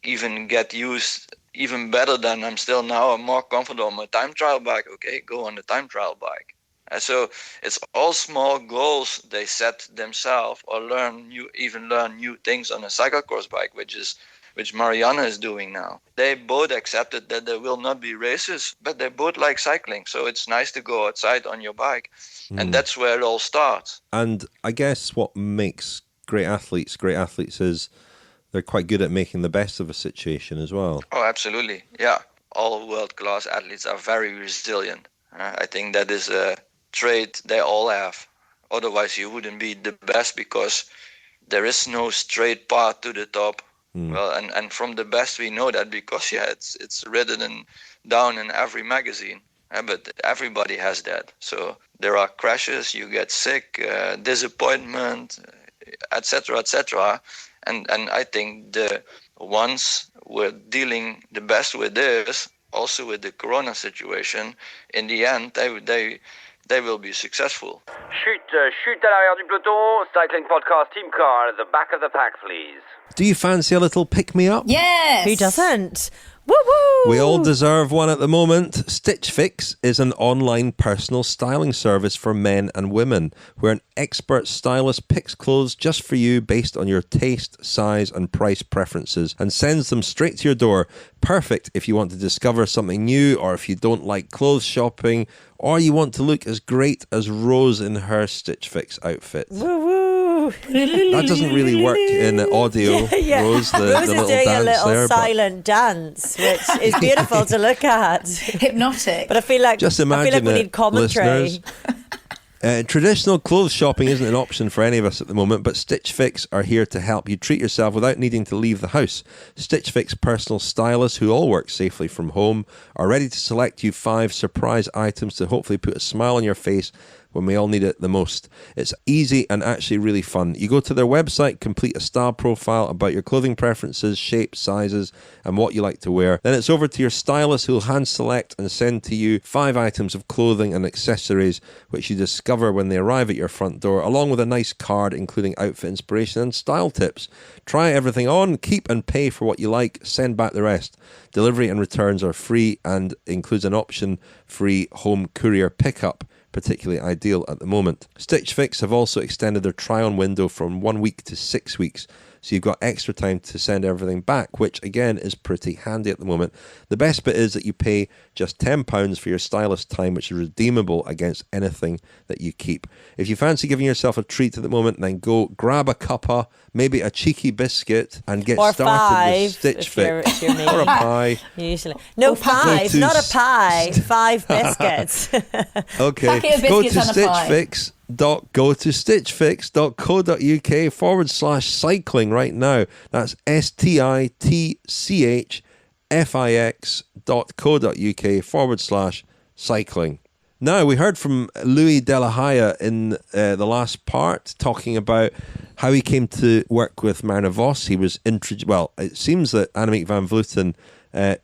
even get used even better than I'm still now. I'm more comfortable on my time trial bike. Okay, go on the time trial bike. So it's all small goals they set themselves, or learn new things on a cyclocross bike, which Marianne is doing now. They both accepted that there will not be races, but they both like cycling. So it's nice to go outside on your bike. And that's where it all starts. And I guess what makes great athletes is they're quite good at making the best of a situation as well. Oh, absolutely. Yeah. All world-class athletes are very resilient. I think that is a trait they all have. Otherwise, you wouldn't be the best, because there is no straight path to the top. Well, and from the best we know that, because it's written down in every magazine. But everybody has that. So there are crashes, you get sick, disappointment, etc., etc. And I think the ones who are dealing the best with this, also with the corona situation, in the end, they will be successful. Chute à l'arrière du peloton. Cycling Podcast team car at the back of the pack, please. Do you fancy a little pick-me-up? Yes! Who doesn't? Woo-woo! We all deserve one at the moment. Stitch Fix is an online personal styling service for men and women, where an expert stylist picks clothes just for you based on your taste, size and price preferences, and sends them straight to your door. Perfect if you want to discover something new, or if you don't like clothes shopping, or you want to look as great as Rose in her Stitch Fix outfit. Woo-woo! That doesn't really work in audio, yeah. Rose, the Rose little is doing dance a little there. silent dance, which is beautiful to look at. Hypnotic. But I feel like Just imagine we need commentary. listeners. Traditional clothes shopping isn't an option for any of us at the moment, but Stitch Fix are here to help you treat yourself without needing to leave the house. Stitch Fix personal stylists, who all work safely from home, are ready to select you 5 surprise items to hopefully put a smile on your face when we all need it the most. It's easy and actually really fun. You go to their website, complete a style profile about your clothing preferences, shapes, sizes, and what you like to wear. Then it's over to your stylist, who'll hand select and send to you 5 items of clothing and accessories, which you discover when they arrive at your front door, along with a nice card including outfit inspiration and style tips. Try everything on, keep and pay for what you like, send back the rest. Delivery and returns are free and includes an option-free home courier pickup, particularly ideal at the moment. Stitch Fix have also extended their try-on window from 1 week to 6 weeks, so you've got extra time to send everything back, which again is pretty handy at the moment. The best bit is that you pay just £10 for your stylist time, which is redeemable against anything that you keep. If you fancy giving yourself a treat at the moment, then go grab a cuppa, maybe a cheeky biscuit, and get Or started 5, with Stitch Fix. if you're me. Or a pie. Usually. No pies, to not a pie. 5 biscuits. Okay, Packet of go biscuits to and a pie. stitchfix.co.uk/cycling right now. That's stitchfix.co.uk/cycling. Now, we heard from Louis Delahaije in the last part, talking about how he came to work with Marianne Vos. He was it seems that Annemiek van Vleuten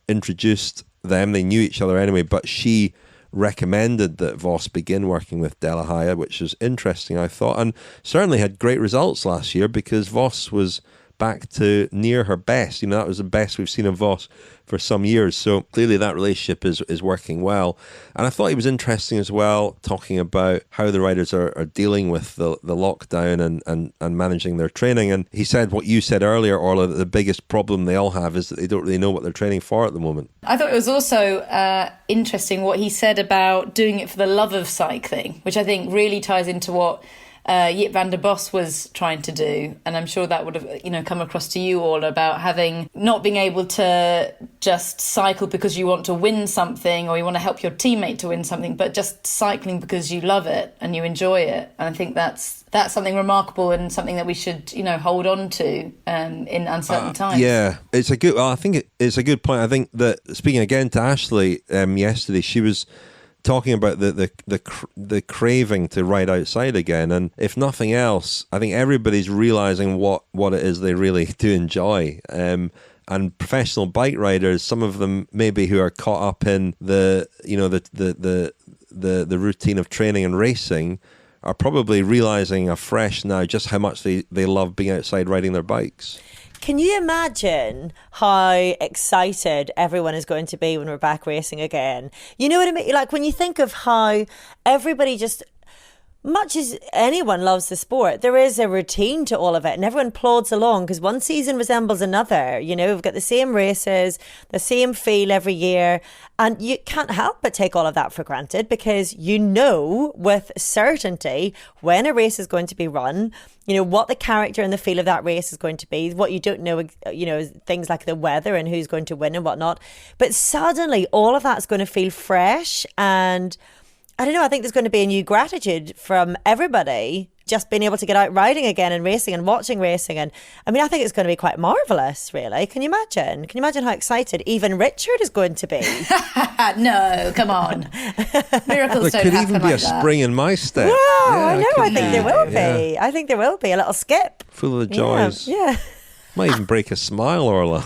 introduced them. They knew each other anyway, but she recommended that Vos begin working with Delahaije, which is interesting, I thought, and certainly had great results last year, because Vos was back to near her best. You know, that was the best we've seen of Vos for some years. So clearly that relationship is working well. And I thought it was interesting as well, talking about how the riders are dealing with the lockdown and managing their training. And he said what you said earlier, Orla, that the biggest problem they all have is that they don't really know what they're training for at the moment. I thought it was also interesting what he said about doing it for the love of cycling, which I think really ties into what Jip van der Bos was trying to do, and I'm sure that would have, come across to you all, about not being able to just cycle because you want to win something or you want to help your teammate to win something, but just cycling because you love it and you enjoy it. And I think that's something remarkable and something that we should, hold on to in uncertain times. Yeah, I think it's a good point. I think that, speaking again to Ashley yesterday, she was talking about the craving to ride outside again, and if nothing else, I think everybody's realizing what it is they really do enjoy. And professional bike riders, some of them maybe who are caught up in the routine of training and racing, are probably realizing afresh now just how much they love being outside riding their bikes. Can you imagine how excited everyone is going to be when we're back racing again? You know what I mean? Like, when you think of how everybody just, much as anyone loves the sport, there is a routine to all of it, and everyone plods along because one season resembles another. We've got the same races, the same feel every year, and you can't help but take all of that for granted because with certainty when a race is going to be run, what the character and the feel of that race is going to be. What you don't know, things like the weather and who's going to win and whatnot. But suddenly all of that's going to feel fresh, and I don't know, I think there's going to be a new gratitude from everybody just being able to get out riding again and racing and watching racing. And I mean, I think it's going to be quite marvellous, really. Can you imagine? Can you imagine how excited even Richard is going to be? No, come on. Miracles don't happen like that. There could even be a spring in my step. Well, I know, I think there will be. I think there will be a little skip. Full of joys. Yeah. Might even break a smile, Orla.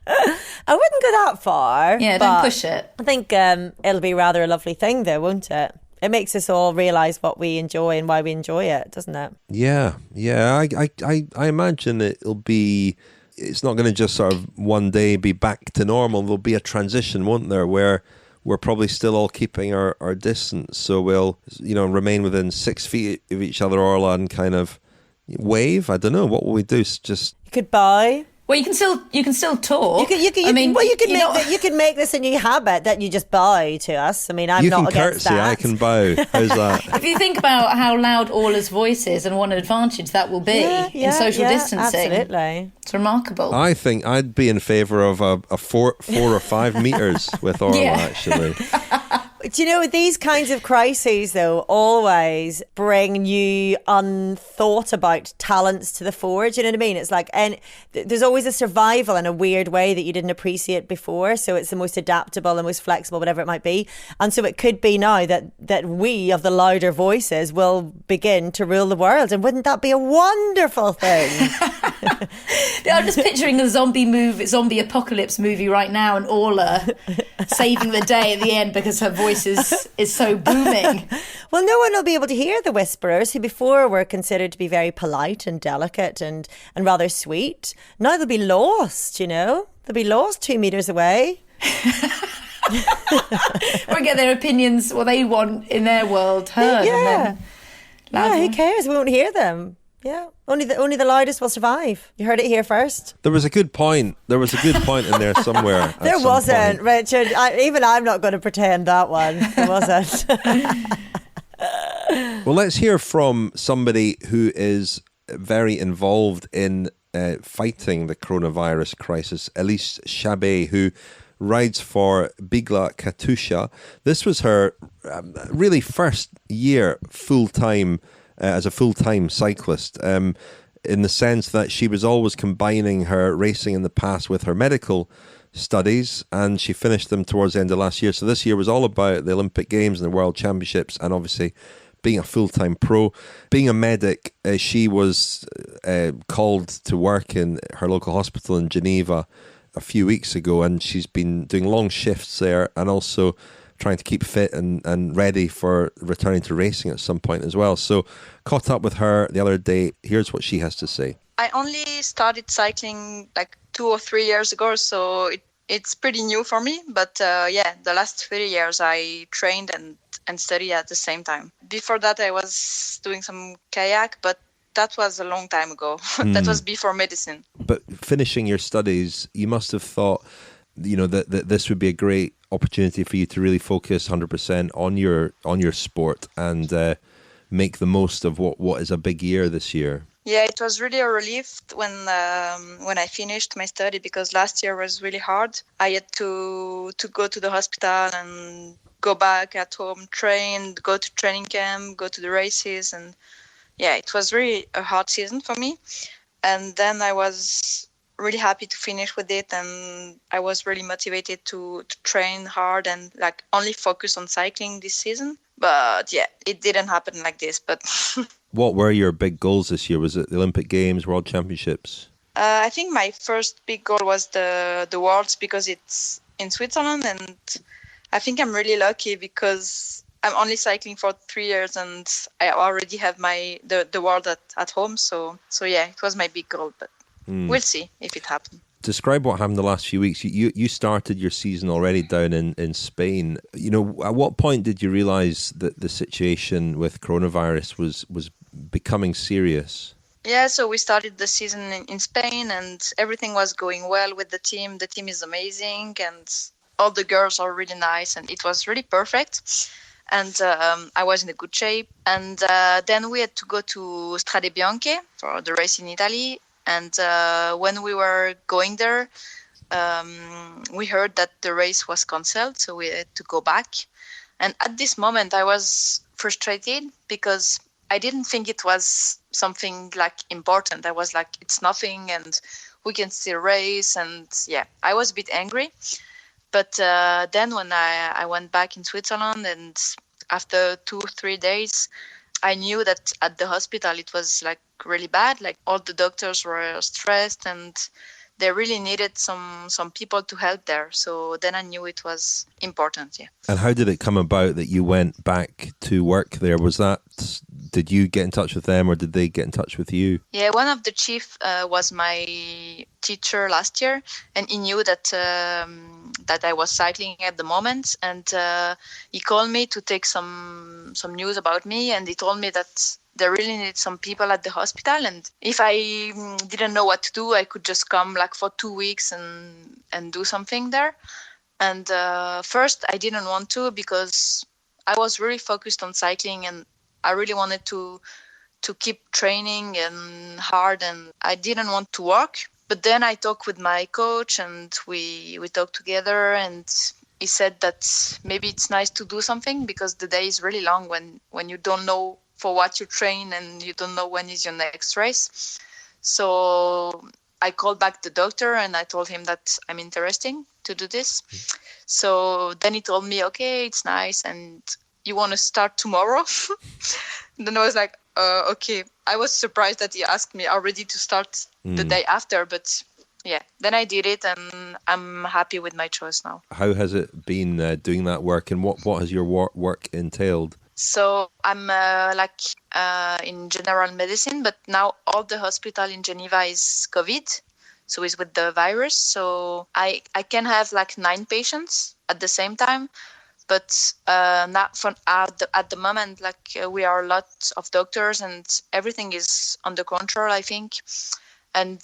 I wouldn't go that far. Yeah, don't push it. I think it'll be rather a lovely thing, though, won't it? It makes us all realise what we enjoy and why we enjoy it, doesn't it? Yeah. I imagine it's not going to just sort of one day be back to normal. There'll be a transition, won't there, where we're probably still all keeping our distance. So we'll, remain within 6 feet of each other, Orla, and kind of wave. I don't know. What will we do? Just you could bow. Well, you can still talk. You can make this a new habit that you just bow to us. I mean, I'm not against that. I can bow. How's that? If you think about how loud Orla's voice is and what an advantage that will be in social distancing. Absolutely. It's remarkable. I think I'd be in favour of a 4 or 5 metres with Orla, actually. Do you know, these kinds of crises, though, always bring new unthought about talents to the fore. Do you know what I mean? It's like, and there's always a survival in a weird way that you didn't appreciate before. So it's the most adaptable, the most flexible, whatever it might be. And so it could be now that we of the louder voices will begin to rule the world. And wouldn't that be a wonderful thing? I'm just picturing a zombie apocalypse movie right now, and Orla saving the day at the end because her voice is so booming. Well, no one will be able to hear the whisperers who before were considered to be very polite and delicate and rather sweet. Now they'll be lost, They'll be lost 2 meters away. Or get their opinions, what they want in their world, heard. Yeah. Who cares? We won't hear them. Yeah, only the loudest will survive. You heard it here first. There was a good point. in there somewhere. There wasn't, Richard. I'm not going to pretend that one. There wasn't. Well, let's hear from somebody who is very involved in fighting the coronavirus crisis, Elise Chabbey, who rides for Bigla-Katusha. This was her really first year full-time as a full-time cyclist, in the sense that she was always combining her racing in the past with her medical studies, and she finished them towards the end of last year. So this year was all about the Olympic Games and the World Championships, and obviously being a full-time pro. Being a medic, she was called to work in her local hospital in Geneva a few weeks ago, and she's been doing long shifts there and also trying to keep fit and ready for returning to racing at some point as well. So caught up with her the other day. Here's what she has to say. I only started cycling like 2 or 3 years ago, so it's pretty new for me. But the last 3 years I trained and studied at the same time. Before that I was doing some kayak, but that was a long time ago. That was before medicine. But finishing your studies, you must have thought, that this would be a great opportunity for you to really focus 100% on your sport and make the most of what is a big year this year? Yeah, it was really a relief when I finished my study, because last year was really hard. I had to go to the hospital and go back at home, train, go to training camp, go to the races, and yeah, it was really a hard season for me. And then I was really happy to finish with it, and I was really motivated to train hard and like only focus on cycling this season. But yeah, it didn't happen like this. But what were your big goals this year? Was it the Olympic Games, World Championships? I think my first big goal was the Worlds, because it's in Switzerland, and I think I'm really lucky because I'm only cycling for 3 years and I already have the world at home. So yeah, it was my big goal, but we'll see if it happens. Describe what happened the last few weeks. You started your season already down in Spain. You know, at what point did you realise that the situation with coronavirus was becoming serious? Yeah, so we started the season in Spain and everything was going well with the team. The team is amazing and all the girls are really nice and it was really perfect. And I was in a good shape. And then we had to go to Strade Bianche for the race in Italy. And when we were going there, we heard that the race was cancelled, so we had to go back. And at this moment, I was frustrated because I didn't think it was something like important. I was like, it's nothing and we can still race. And yeah, I was a bit angry. But then when I went back in Switzerland and after 2-3 days, I knew that at the hospital it was like really bad. Like all the doctors were stressed and they really needed some people to help there. So then I knew it was important. Yeah. And how did it come about that you went back to work there? Did you get in touch with them or did they get in touch with you? Yeah, one of the chief was my teacher last year, and he knew that that I was cycling at the moment, and he called me to take some news about me, and he told me that they really needed some people at the hospital, and if I didn't know what to do, I could just come like for 2 weeks and do something there. And first I didn't want to because I was really focused on cycling and I really wanted to keep training and hard, and I didn't want to work. But then I talked with my coach and we talked together, and he said that maybe it's nice to do something because the day is really long when you don't know for what you train and you don't know when is your next race. So I called back the doctor and I told him that I'm interested to do this. So then he told me, okay, it's nice and you want to start tomorrow? Then I was like, okay. I was surprised that he asked me already to start the day after, but yeah, then I did it and I'm happy with my choice now. How has it been doing that work, and what has your work entailed? So I'm in general medicine, but now all the hospital in Geneva is COVID, so it's with the virus. So I can have like 9 patients at the same time. But not at the moment, we are a lot of doctors and everything is under control, I think. And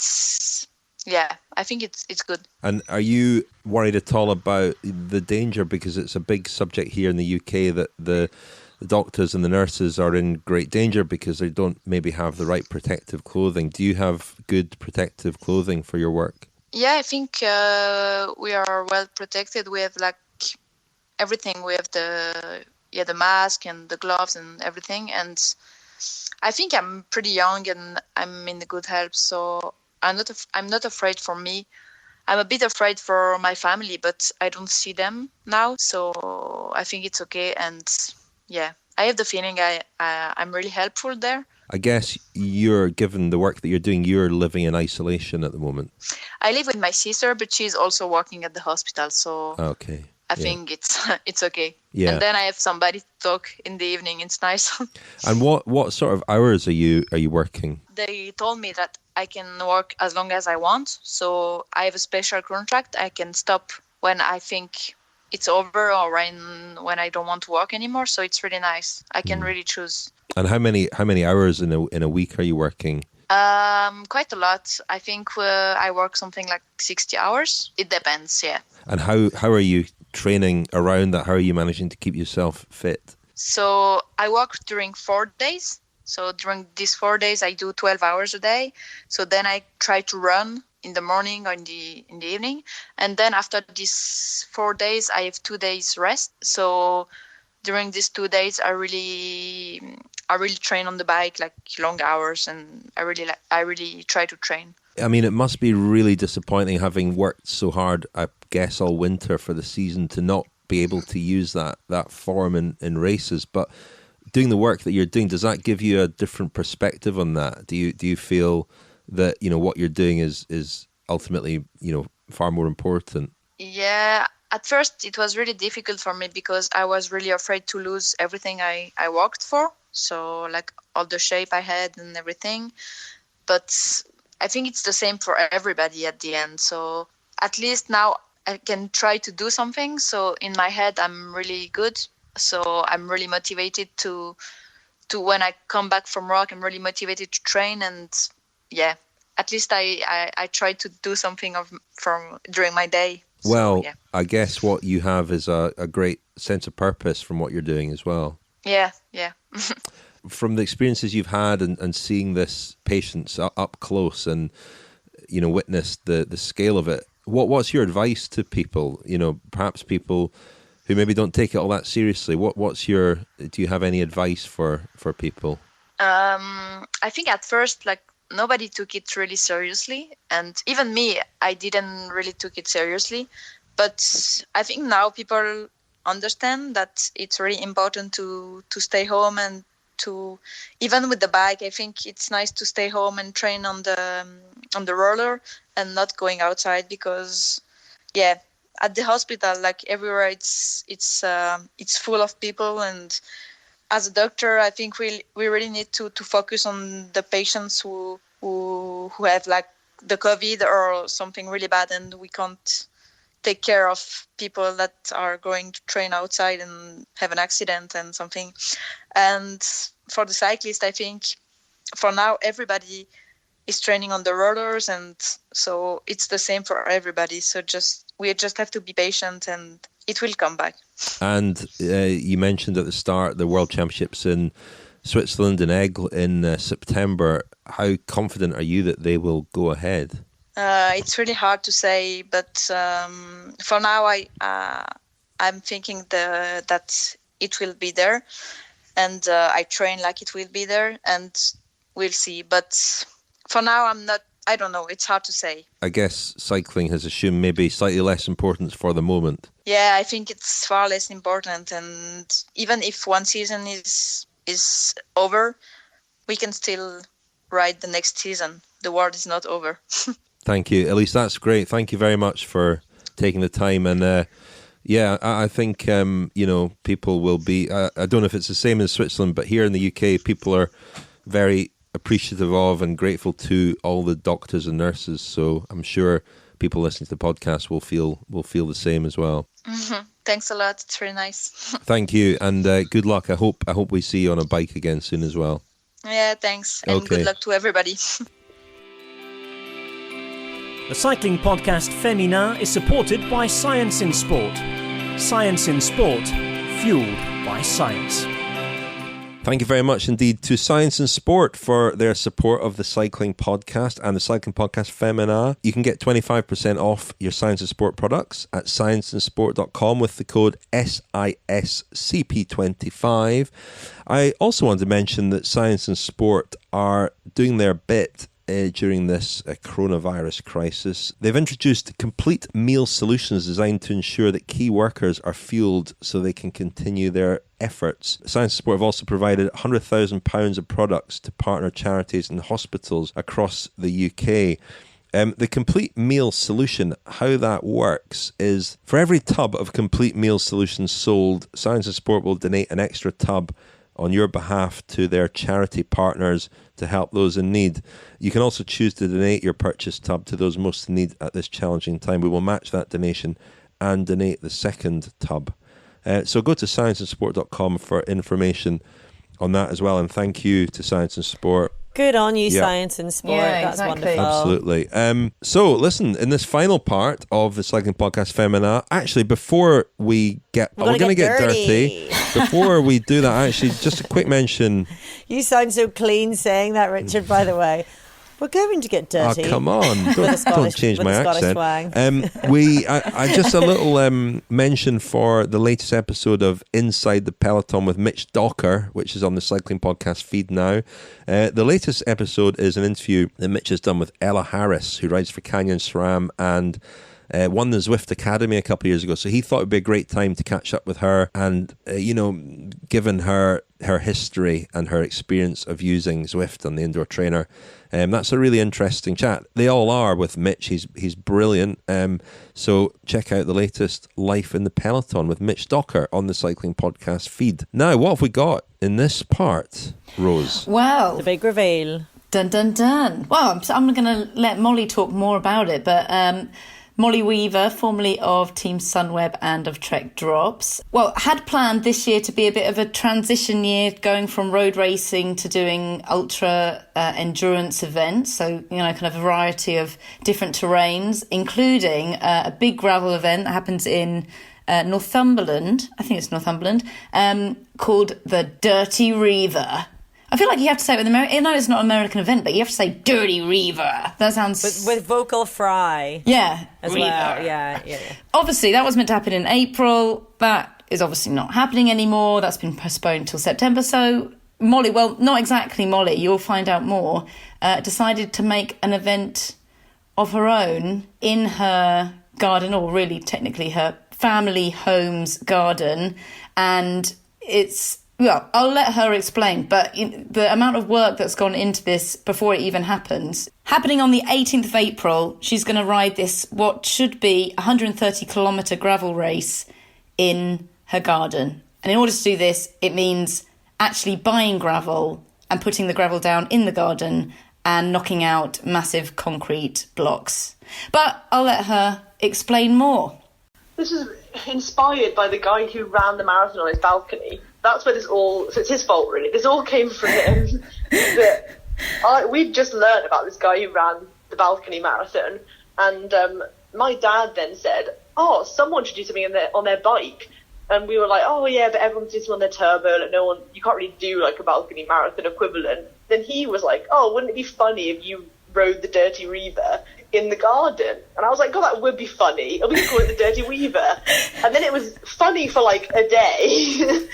yeah, I think it's good. And are you worried at all about the danger? Because it's a big subject here in the UK that the doctors and the nurses are in great danger because they don't maybe have the right protective clothing. Do you have good protective clothing for your work? Yeah, I think we are well protected. We have everything. We have the mask and the gloves and everything. And I think I'm pretty young and I'm in good health, so I'm not afraid for me. I'm a bit afraid for my family, but I don't see them now, so I think it's okay. And yeah, I have the feeling I'm really helpful there. I guess you're, given the work that you're doing, you're living in isolation at the moment. I live with my sister, but she's also working at the hospital, so okay. I think it's okay. Yeah. And then I have somebody to talk in the evening. It's nice. And what sort of hours are you working? They told me that I can work as long as I want. So I have a special contract. I can stop when I think it's over or when I don't want to work anymore. So it's really nice. I can really choose. And how many hours in a week are you working? Quite a lot. I think I work something like 60 hours. It depends, yeah. And how are you training around that? How are you managing to keep yourself fit? So I walk during 4 days. So during these 4 days, I do 12 hours a day. So then I try to run in the morning or in the evening. And then after these 4 days, I have 2 days rest. So during these 2 days, I really train on the bike, like long hours, and I really try to train. I mean, it must be really disappointing having worked so hard, I guess, all winter for the season to not be able to use that form in races. But doing the work that you're doing, does that give you a different perspective on that? Do you feel that, you know, what you're doing is ultimately, you know, far more important? Yeah, at first it was really difficult for me because I was really afraid to lose everything I worked for. So like all the shape I had and everything. But I think it's the same for everybody at the end. So at least now I can try to do something. So in my head, I'm really good. So I'm really motivated to when I come back from rock, I'm really motivated to train. And yeah, at least I try to do something from during my day. Well, so, yeah. I guess what you have is a great sense of purpose from what you're doing as well. Yeah. From the experiences you've had and seeing this patients up close and, you know, witness the scale of it, what's your advice to people, you know, perhaps people who maybe don't take it all that seriously? Do you have any advice for people? I think at first, like, nobody took it really seriously. And even me, I didn't really took it seriously. But I think now people understand that it's really important to stay home and to, even with the bike, I think it's nice to stay home and train on the roller and not going outside because, yeah, at the hospital, like everywhere, it's full of people. And as a doctor, I think we really need to focus on the patients who have like the COVID or something really bad, and we can't take care of people that are going to train outside and have an accident and something. And for the cyclist, I think for now everybody is training on the rollers, and so it's the same for everybody. So we just have to be patient, and it will come back. And you mentioned at the start the World Championships in Switzerland in Aigle in September. How confident are you that they will go ahead? It's really hard to say, but for now I'm thinking that it will be there, and I train like it will be there, and we'll see. But for now, I don't know. It's hard to say. I guess cycling has assumed maybe slightly less importance for the moment. Yeah, I think it's far less important, and even if one season is over, we can still ride the next season. The world is not over. Thank you, Elise. That's great. Thank you very much for taking the time. And yeah, I think you know, people will be. I don't know if it's the same in Switzerland, but here in the UK, people are very appreciative of and grateful to all the doctors and nurses. So I'm sure people listening to the podcast will feel the same as well. Mm-hmm. Thanks a lot. It's really nice. Thank you, and good luck. I hope we see you on a bike again soon as well. Yeah, thanks, and good luck to everybody. The Cycling Podcast Féminin is supported by Science in Sport. Science in Sport, fueled by science. Thank you very much indeed to Science in Sport for their support of the Cycling Podcast and the Cycling Podcast Féminin. You can get 25% off your Science in Sport products at scienceinsport.com with the code SISCP25. I also want to mention that Science in Sport are doing their bit during this coronavirus crisis. They've introduced complete meal solutions designed to ensure that key workers are fueled so they can continue their efforts. Science Sport have also provided £100,000 of products to partner charities and hospitals across the UK. The complete meal solution, how that works is for every tub of complete meal solutions sold, Science and Sport will donate an extra tub on your behalf to their charity partners to help those in need. You can also choose to donate your purchased tub to those most in need at this challenging time. We will match that donation and donate the second tub. So go to scienceinsport.com for information on that as well. And thank you to Science and Sport Good on you, Yeah. science and sport. Yeah, That's exactly. wonderful. Absolutely. So, listen, in this final part of the Cycling Podcast Féminin, actually, before we get... We're going gonna to get get dirty. Before we do that, actually, just a quick mention... You sound so clean saying that, Richard, by the way. We're going to get dirty. Oh, come on. Don't change with my a Scottish accent. twang. I just a little mention for the latest episode of Inside the Peloton with Mitch Docker, which is on the Cycling Podcast feed now. The latest episode is an interview that Mitch has done with Ella Harris, who rides for Canyon SRAM and won the Zwift Academy a couple of years ago. So he thought it would be a great time to catch up with her and, given her history and her experience of using Zwift on the indoor trainer. That's a really interesting chat. They all are with Mitch. He's brilliant. So check out the latest Life in the Peloton with Mitch Docker on the Cycling Podcast feed. Now, what have we got in this part, Rose? Well, The big reveal. dun dun dun. Well, I'm going to let Molly talk more about it, but Molly Weaver, formerly of Team Sunweb and of Trek Drops, had planned this year to be a bit of a transition year, going from road racing to doing ultra endurance events. So, kind of a variety of different terrains, including a big gravel event that happens in Northumberland. I think it's Northumberland, called the Dirty Reaver. I feel like you have to say it with American. No, it's not an American event, but you have to say Dirty Reaver. That sounds With vocal fry. Yeah, As Reaver. well. Yeah. Obviously, that was meant to happen in April. That is obviously not happening anymore. That's been postponed till September. So Molly, well, not exactly Molly, you'll find out more, decided to make an event of her own in her garden, or really technically her family home's garden. And it's... Well, I'll let her explain, but the amount of work that's gone into this before it even happens. Happening on the 18th of April, she's going to ride this, what should be 130-kilometre gravel race in her garden. And in order to do this, it means actually buying gravel and putting the gravel down in the garden and knocking out massive concrete blocks. But I'll let her explain more. This is inspired by the guy who ran the marathon on his balcony. That's where so it's his fault, really. This all came from him. We'd just learned about this guy who ran the balcony marathon, and my dad then said, "Oh, someone should do something on their bike." And we were like, "Oh yeah, but everyone's doing something on their turbo. Like you can't really do like a balcony marathon equivalent." Then he was like, "Oh, wouldn't it be funny if you rode the Dirty Reaver in the garden?" And I was like, "God, that would be funny. And we could call it the Dirty Weaver." And then it was funny for like a day.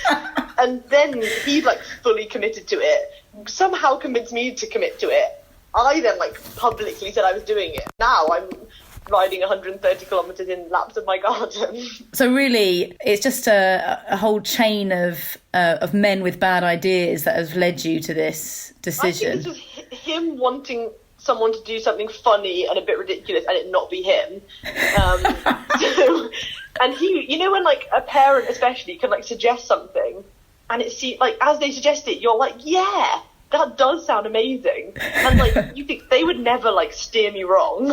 And then he like fully committed to it, somehow convinced me to commit to it. I then like publicly said I was doing it. Now I'm riding 130 kilometres in laps of my garden. So really, it's just a whole chain of men with bad ideas that has led you to this decision. I think this was him wanting someone to do something funny and a bit ridiculous and it not be him. And he, when like a parent especially can like suggest something and like as they suggest it, you're like, yeah, that does sound amazing. And like you think they would never like steer me wrong.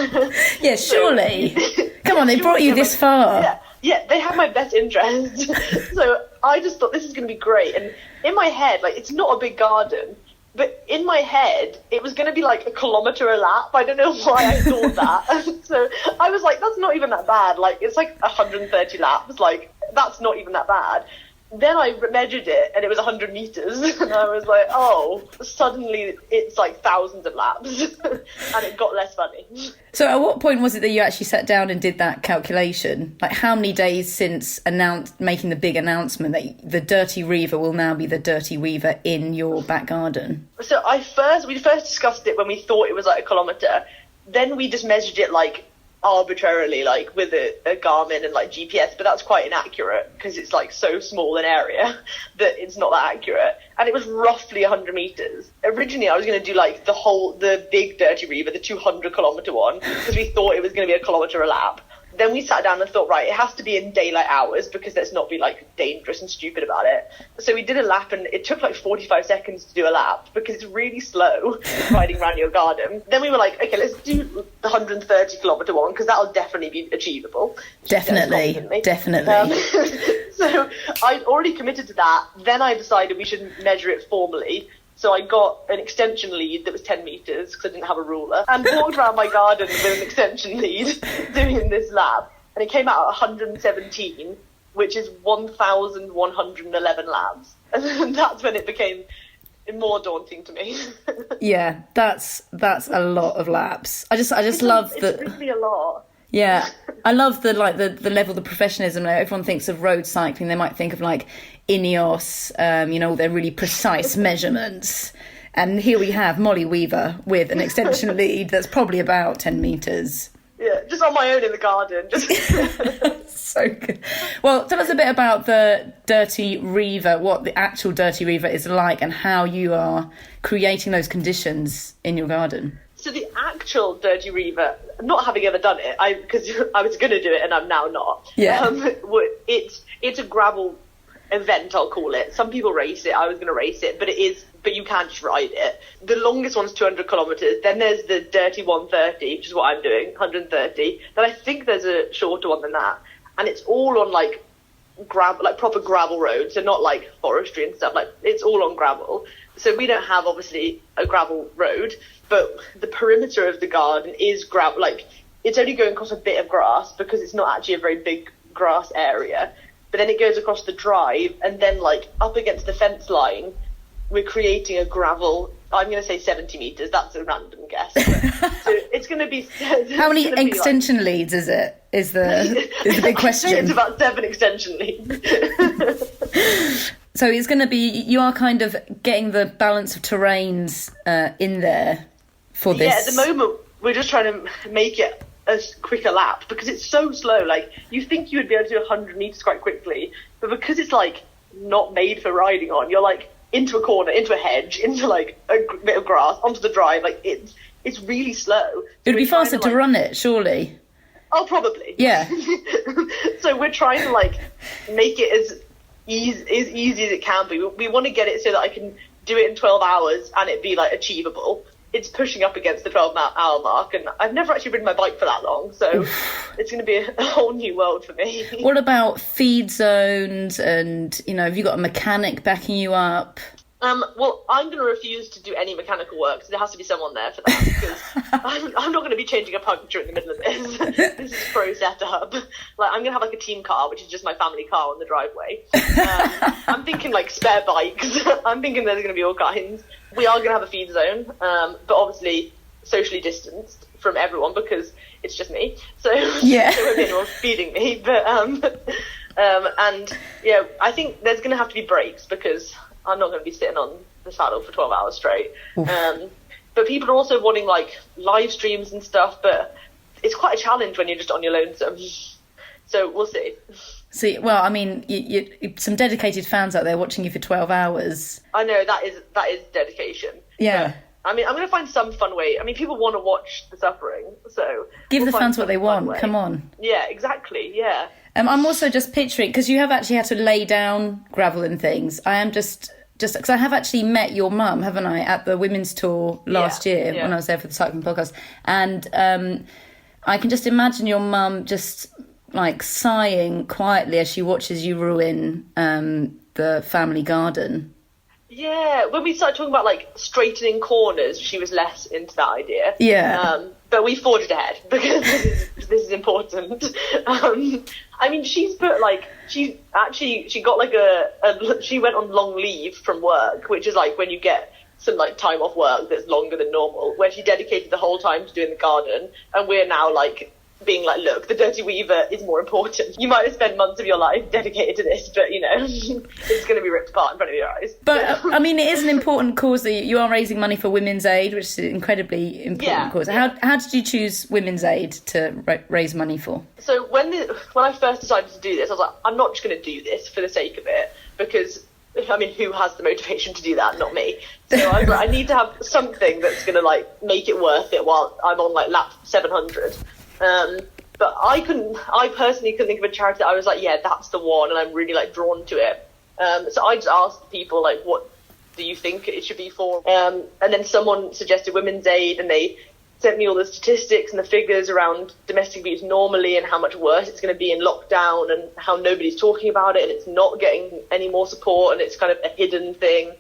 Yeah, surely. Come on, they brought you this far. Yeah, they have my best interest. So I just thought this is going to be great. And in my head, like it's not a big garden, but in my head, it was going to be like 1 kilometre a lap. I don't know why I thought that. So I was like, that's not even that bad. Like, it's like 130 laps. Like, that's not even that bad. Then I measured it, and it was 100 metres. And I was like, oh, suddenly it's like thousands of laps. And it got less funny. So at what point was it that you actually sat down and did that calculation? Like, how many days since making the big announcement that the Dirty Reaver will now be the Dirty Weaver in your back garden? So we first discussed it when we thought it was like 1 kilometre. Then we just measured it like arbitrarily, like with a Garmin and like GPS, but that's quite inaccurate because it's like so small an area that it's not that accurate. And it was roughly 100 metres. Originally I was going to do like the big Dirty Reaver, the 200-kilometre one, because we thought it was going to be 1 kilometre a lap. Then we sat down and thought, right, it has to be in daylight hours because let's not be like dangerous and stupid about it. So we did a lap and it took like 45 seconds to do a lap because it's really slow riding around your garden. Then we were like, okay, let's do the 130-kilometre one because that'll definitely be achievable. Definitely. So I'd already committed to that. Then I decided we should measure it formally. So I got an extension lead that was 10 metres because I didn't have a ruler, and walked around my garden with an extension lead doing this lap. And it came out at 117, which is 1,111 laps. And that's when it became more daunting to me. Yeah, that's a lot of laps. I just love It's really a lot. Yeah, I love the level, the professionalism. Everyone thinks of road cycling. They might think of like Ineos, all their really precise measurements. And here we have Molly Weaver with an extension lead that's probably about 10 metres. Yeah, just on my own in the garden. So good. Well, tell us a bit about the Dirty Reaver, what the actual Dirty Reaver is like and how you are creating those conditions in your garden. So the actual Dirty Reaver, not having ever done it, because I was going to do it and I'm now not. Yeah. It's a gravel event, I'll call it. Some people race it. I was going to race it, but you can't just ride it. The longest one's 200 kilometres. Then there's the Dirty 130, which is what I'm doing, 130. Then I think there's a shorter one than that, and it's all on like gravel, like proper gravel roads, so not like forestry and stuff. Like it's all on gravel. So we don't have obviously a gravel road, but the perimeter of the garden is gravel. Like it's only going across a bit of grass because it's not actually a very big grass area. But then it goes across the drive, and then like up against the fence line, we're creating a gravel. I'm going to say 70 metres. That's a random guess. So it's going to be. How many extension leads is it? Is the big question. It's about 7 extension leads. So it's going to be. You are kind of getting the balance of terrains in there for this. Yeah, at the moment we're just trying to make it a quicker lap because it's so slow. Like you think you would be able to do 100 meters quite quickly, but because it's like not made for riding on, you're like into a corner, into a hedge, into like a bit of grass, onto the drive. Like it's really slow. It would be faster to run it, surely. Oh, probably. Yeah. So we're trying to like make it as easy as it can be. We want to get it so that I can do it in 12 hours and it be like achievable. It's pushing up against the 12-hour mark, and I've never actually ridden my bike for that long, so it's going to be a whole new world for me. What about feed zones and, have you got a mechanic backing you up? Well, I'm going to refuse to do any mechanical work, so there has to be someone there for that, because I'm not going to be changing a puncture in the middle of this. This is pro setup. Like, I'm going to have like a team car, which is just my family car on the driveway. I'm thinking like spare bikes. I'm thinking there's going to be all kinds. We are going to have a feed zone, but obviously socially distanced from everyone because it's just me. So yeah. There won't be anyone feeding me. But and yeah, I think there's going to have to be breaks because I'm not going to be sitting on the saddle for 12 hours straight. But people are also wanting like live streams and stuff, but it's quite a challenge when you're just on your lonesome. So we'll see. See, well, I mean, you some dedicated fans out there watching you for 12 hours. I know, that is dedication. Yeah. But, I mean, I'm going to find some fun way. I mean, people want to watch the suffering, so... Give the fans what they want, come on. Yeah, exactly, yeah. I'm also just picturing, because you have actually had to lay down gravel and things. I am just because I have actually met your mum, haven't I, at the women's tour last year when I was there for the Cycling Podcast. And I can just imagine your mum just... like sighing quietly as she watches you ruin the family garden. Yeah, when we started talking about like straightening corners, she was less into that idea. Yeah. But we forged ahead because this is important. I mean, she's put like she got like she went on long leave from work, which is like when you get some like time off work that's longer than normal, where she dedicated the whole time to doing the garden, and we're now like being like, look, the Dirty Weaver is more important. You might have spent months of your life dedicated to this, but, it's going to be ripped apart in front of your eyes. But, I mean, it is an important cause that you are raising money for Women's Aid, which is an incredibly important cause. How did you choose Women's Aid to raise money for? So when I first decided to do this, I was like, I'm not just going to do this for the sake of it, because... I mean, who has the motivation to do that? Not me. So I was like, I need to have something that's going to, like, make it worth it while I'm on, like, lap 700. But I personally couldn't think of a charity that I was like, yeah, that's the one, and I'm really like drawn to it. So I just asked people like, what do you think it should be for? And then someone suggested Women's Aid, and they sent me all the statistics and the figures around domestic abuse normally and how much worse it's going to be in lockdown and how nobody's talking about it and it's not getting any more support and it's kind of a hidden thing.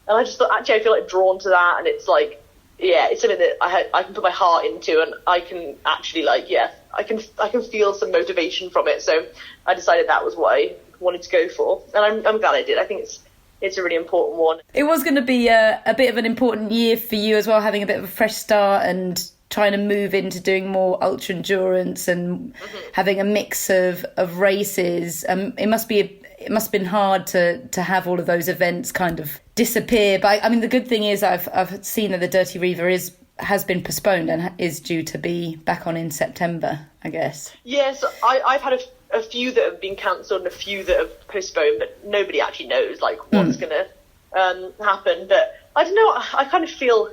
And I just thought, actually, I feel like drawn to that, and it's like, yeah, it's something that I can put my heart into, and I can actually I can feel some motivation from it. So I decided that was what I wanted to go for, and I'm glad I did. I think it's a really important one. It was going to be a bit of an important year for you as well, having a bit of a fresh start and trying to move into doing more ultra endurance and having a mix of races. It must have been hard to have all of those events kind of disappear. But I mean, the good thing is I've seen that the Dirty Reaver has been postponed and is due to be back on in September, I guess. Yes, I've had a few that have been cancelled and a few that have postponed, but nobody actually knows like what's going to happen. But I don't know, I kind of feel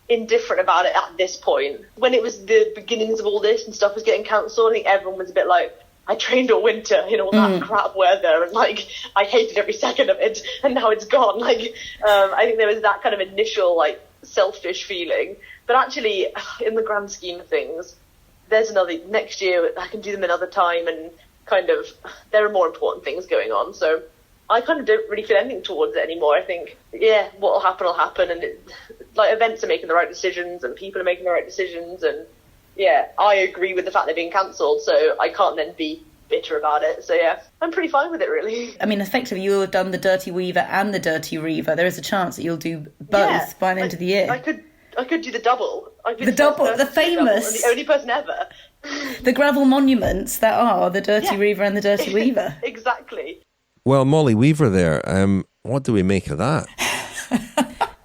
indifferent about it at this point. When it was the beginnings of all this and stuff was getting cancelled, I think everyone was a bit like, I trained all winter in all that crap weather, and like I hated every second of it, and now it's gone. Like I think there was that kind of initial like selfish feeling, but actually in the grand scheme of things, there's another next year. I can do them another time, and kind of there are more important things going on. So I kind of don't really feel anything towards it anymore. I think, yeah, what will happen, and like events are making the right decisions, and people are making the right decisions, and yeah, I agree with the fact they're being cancelled, so I can't then be bitter about it. So yeah, I'm pretty fine with it, really. I mean, effectively, you'll have done the Dirty Weaver and the Dirty Reaver. There is a chance that you'll do both by the end of the year. I could do the double. The famous, and the only person ever. The gravel monuments that are the Dirty Reaver and the Dirty Weaver. Exactly. Well, Molly Weaver there, what do we make of that?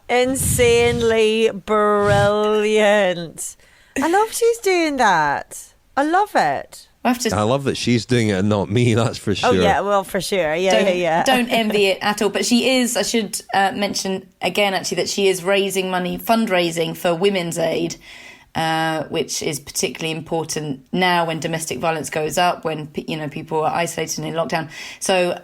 Insanely brilliant. I love she's doing that. I love it. I love that she's doing it and not me, that's for sure. Oh, yeah, well, for sure. Yeah. Don't envy it at all. But she is, I should mention again, actually, that she is raising money, fundraising for Women's Aid, which is particularly important now when domestic violence goes up, when people are isolated and in lockdown. So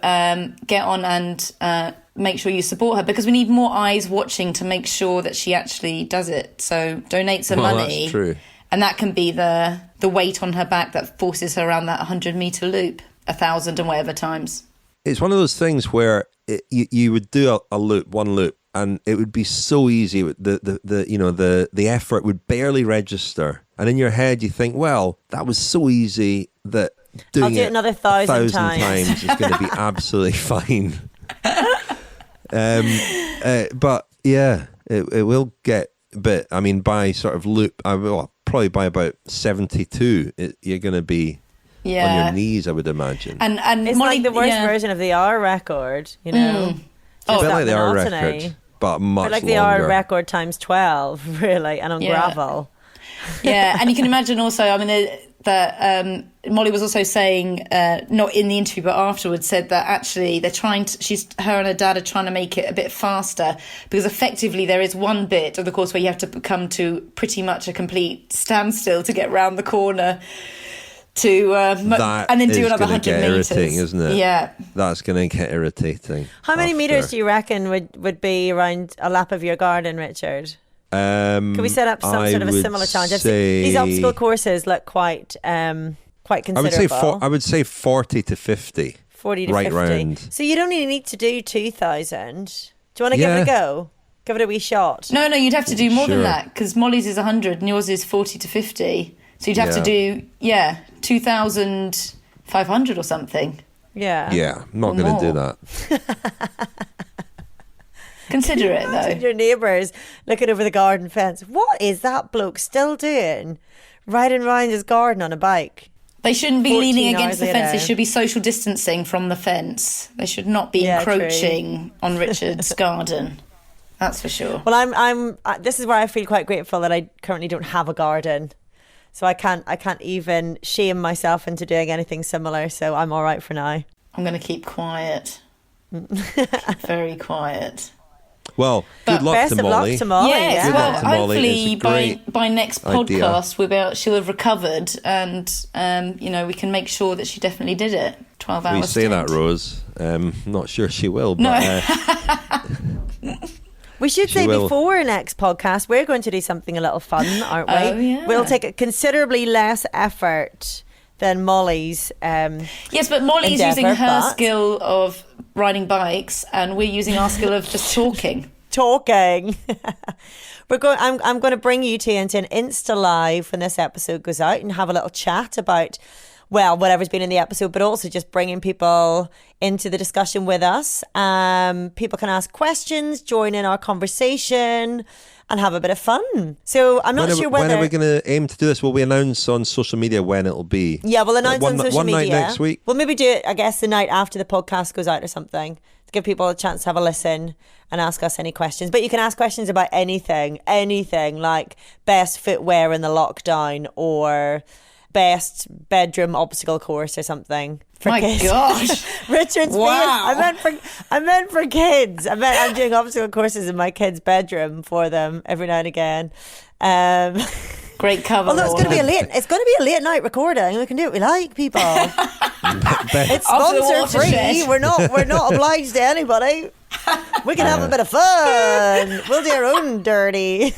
get on and make sure you support her, because we need more eyes watching to make sure that she actually does it. So donate some money. That's true. And that can be the weight on her back that forces her around that 100-metre loop 1,000 and whatever times. It's one of those things where you would do one loop, and it would be so easy. The effort would barely register, and in your head you think, well, that was so easy that doing I'll do it another 1,000 times is going to be absolutely fine. But yeah, it will get a bit. I mean, by sort of loop, probably by about 72, you're going to be on your knees, I would imagine. And it's Molly, like the worst version of the hour record, you know. A bit like the hour record, but much like longer. The hour record times 12, really, and on gravel. Yeah, and you can imagine also, I mean, that Molly was also saying, not in the interview but afterwards, said that actually they're her and her dad are trying to make it a bit faster, because effectively there is one bit of the course where you have to come to pretty much a complete standstill to get round the corner to and then do another 100 metres, isn't it? Yeah, that's going to get irritating. How many metres do you reckon would be around a lap of your garden, Richard? Can we set up some sort of a similar challenge? These obstacle courses look quite considerable. I would say 40 to 50. 40 to right 50. Round. So you don't even need to do 2,000. Do you want to give it a go? Give it a wee shot. No, you'd have to do more than that, because Molly's is 100 and yours is 40 to 50. So you'd have to do 2,500 or something. Yeah, I'm not going to do that. Consider it, though. Your neighbours looking over the garden fence. What is that bloke still doing? Riding around his garden on a bike. They shouldn't be leaning against the fence. They should be social distancing from the fence. They should not be encroaching on Richard's garden. That's for sure. Well, I'm. This is where I feel quite grateful that I currently don't have a garden, so I can't even shame myself into doing anything similar. So I'm all right for now. I'm going to keep quiet. Very quiet. Well, good luck to Molly. Yes, well, hopefully by next podcast she'll have recovered, and we can make sure that she definitely did it. 12 hours. We say that, Rose. Not sure she will, but no. We should say before next podcast we're going to do something a little fun, aren't we? Oh, yeah. We'll take a considerably less effort than Molly's. Yes, but Molly's using her skill of riding bikes, and we're using our skill of just talking. talking. I'm going to bring you two into an Insta Live when this episode goes out and have a little chat about, well, whatever's been in the episode, but also just bringing people into the discussion with us. People can ask questions, join in our conversation, and have a bit of fun. So I'm not sure whether... When are we going to aim to do this? Will we announce on social media when it'll be? Yeah, we'll announce on social media. One night next week? We'll maybe do it, I guess, the night after the podcast goes out or something, to give people a chance to have a listen and ask us any questions. But you can ask questions about anything, like best footwear in the lockdown or best bedroom obstacle course or something. My kids. gosh. Richard's wow. I meant for kids. I'm doing obstacle courses in my kids' bedroom for them every now and again. Great cover. Although it's going to be a late night recording. We can do what we like, people. It's sponsor free. We're not obliged to anybody. We can have a bit of fun. We'll do our own dirty.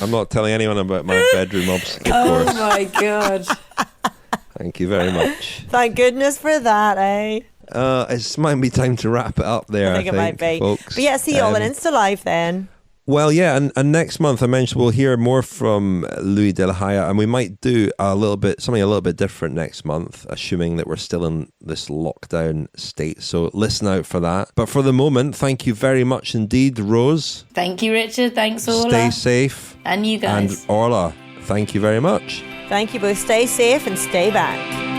I'm not telling anyone about my bedroom obstacle course. Oh my god. Thank you very much. Thank goodness for that, eh? It might be time to wrap it up there, I think it might be. Folks. But yeah, see you all on Insta Live then. Well, yeah, and next month I mentioned we'll hear more from Louis Delahaije, and we might do something a little bit different next month, assuming that we're still in this lockdown state. So listen out for that. But for the moment, thank you very much indeed, Rose. Thank you, Richard. Thanks, Orla. Stay safe. And you guys. And Orla, thank you very much. Thank you both. Stay safe and stay back.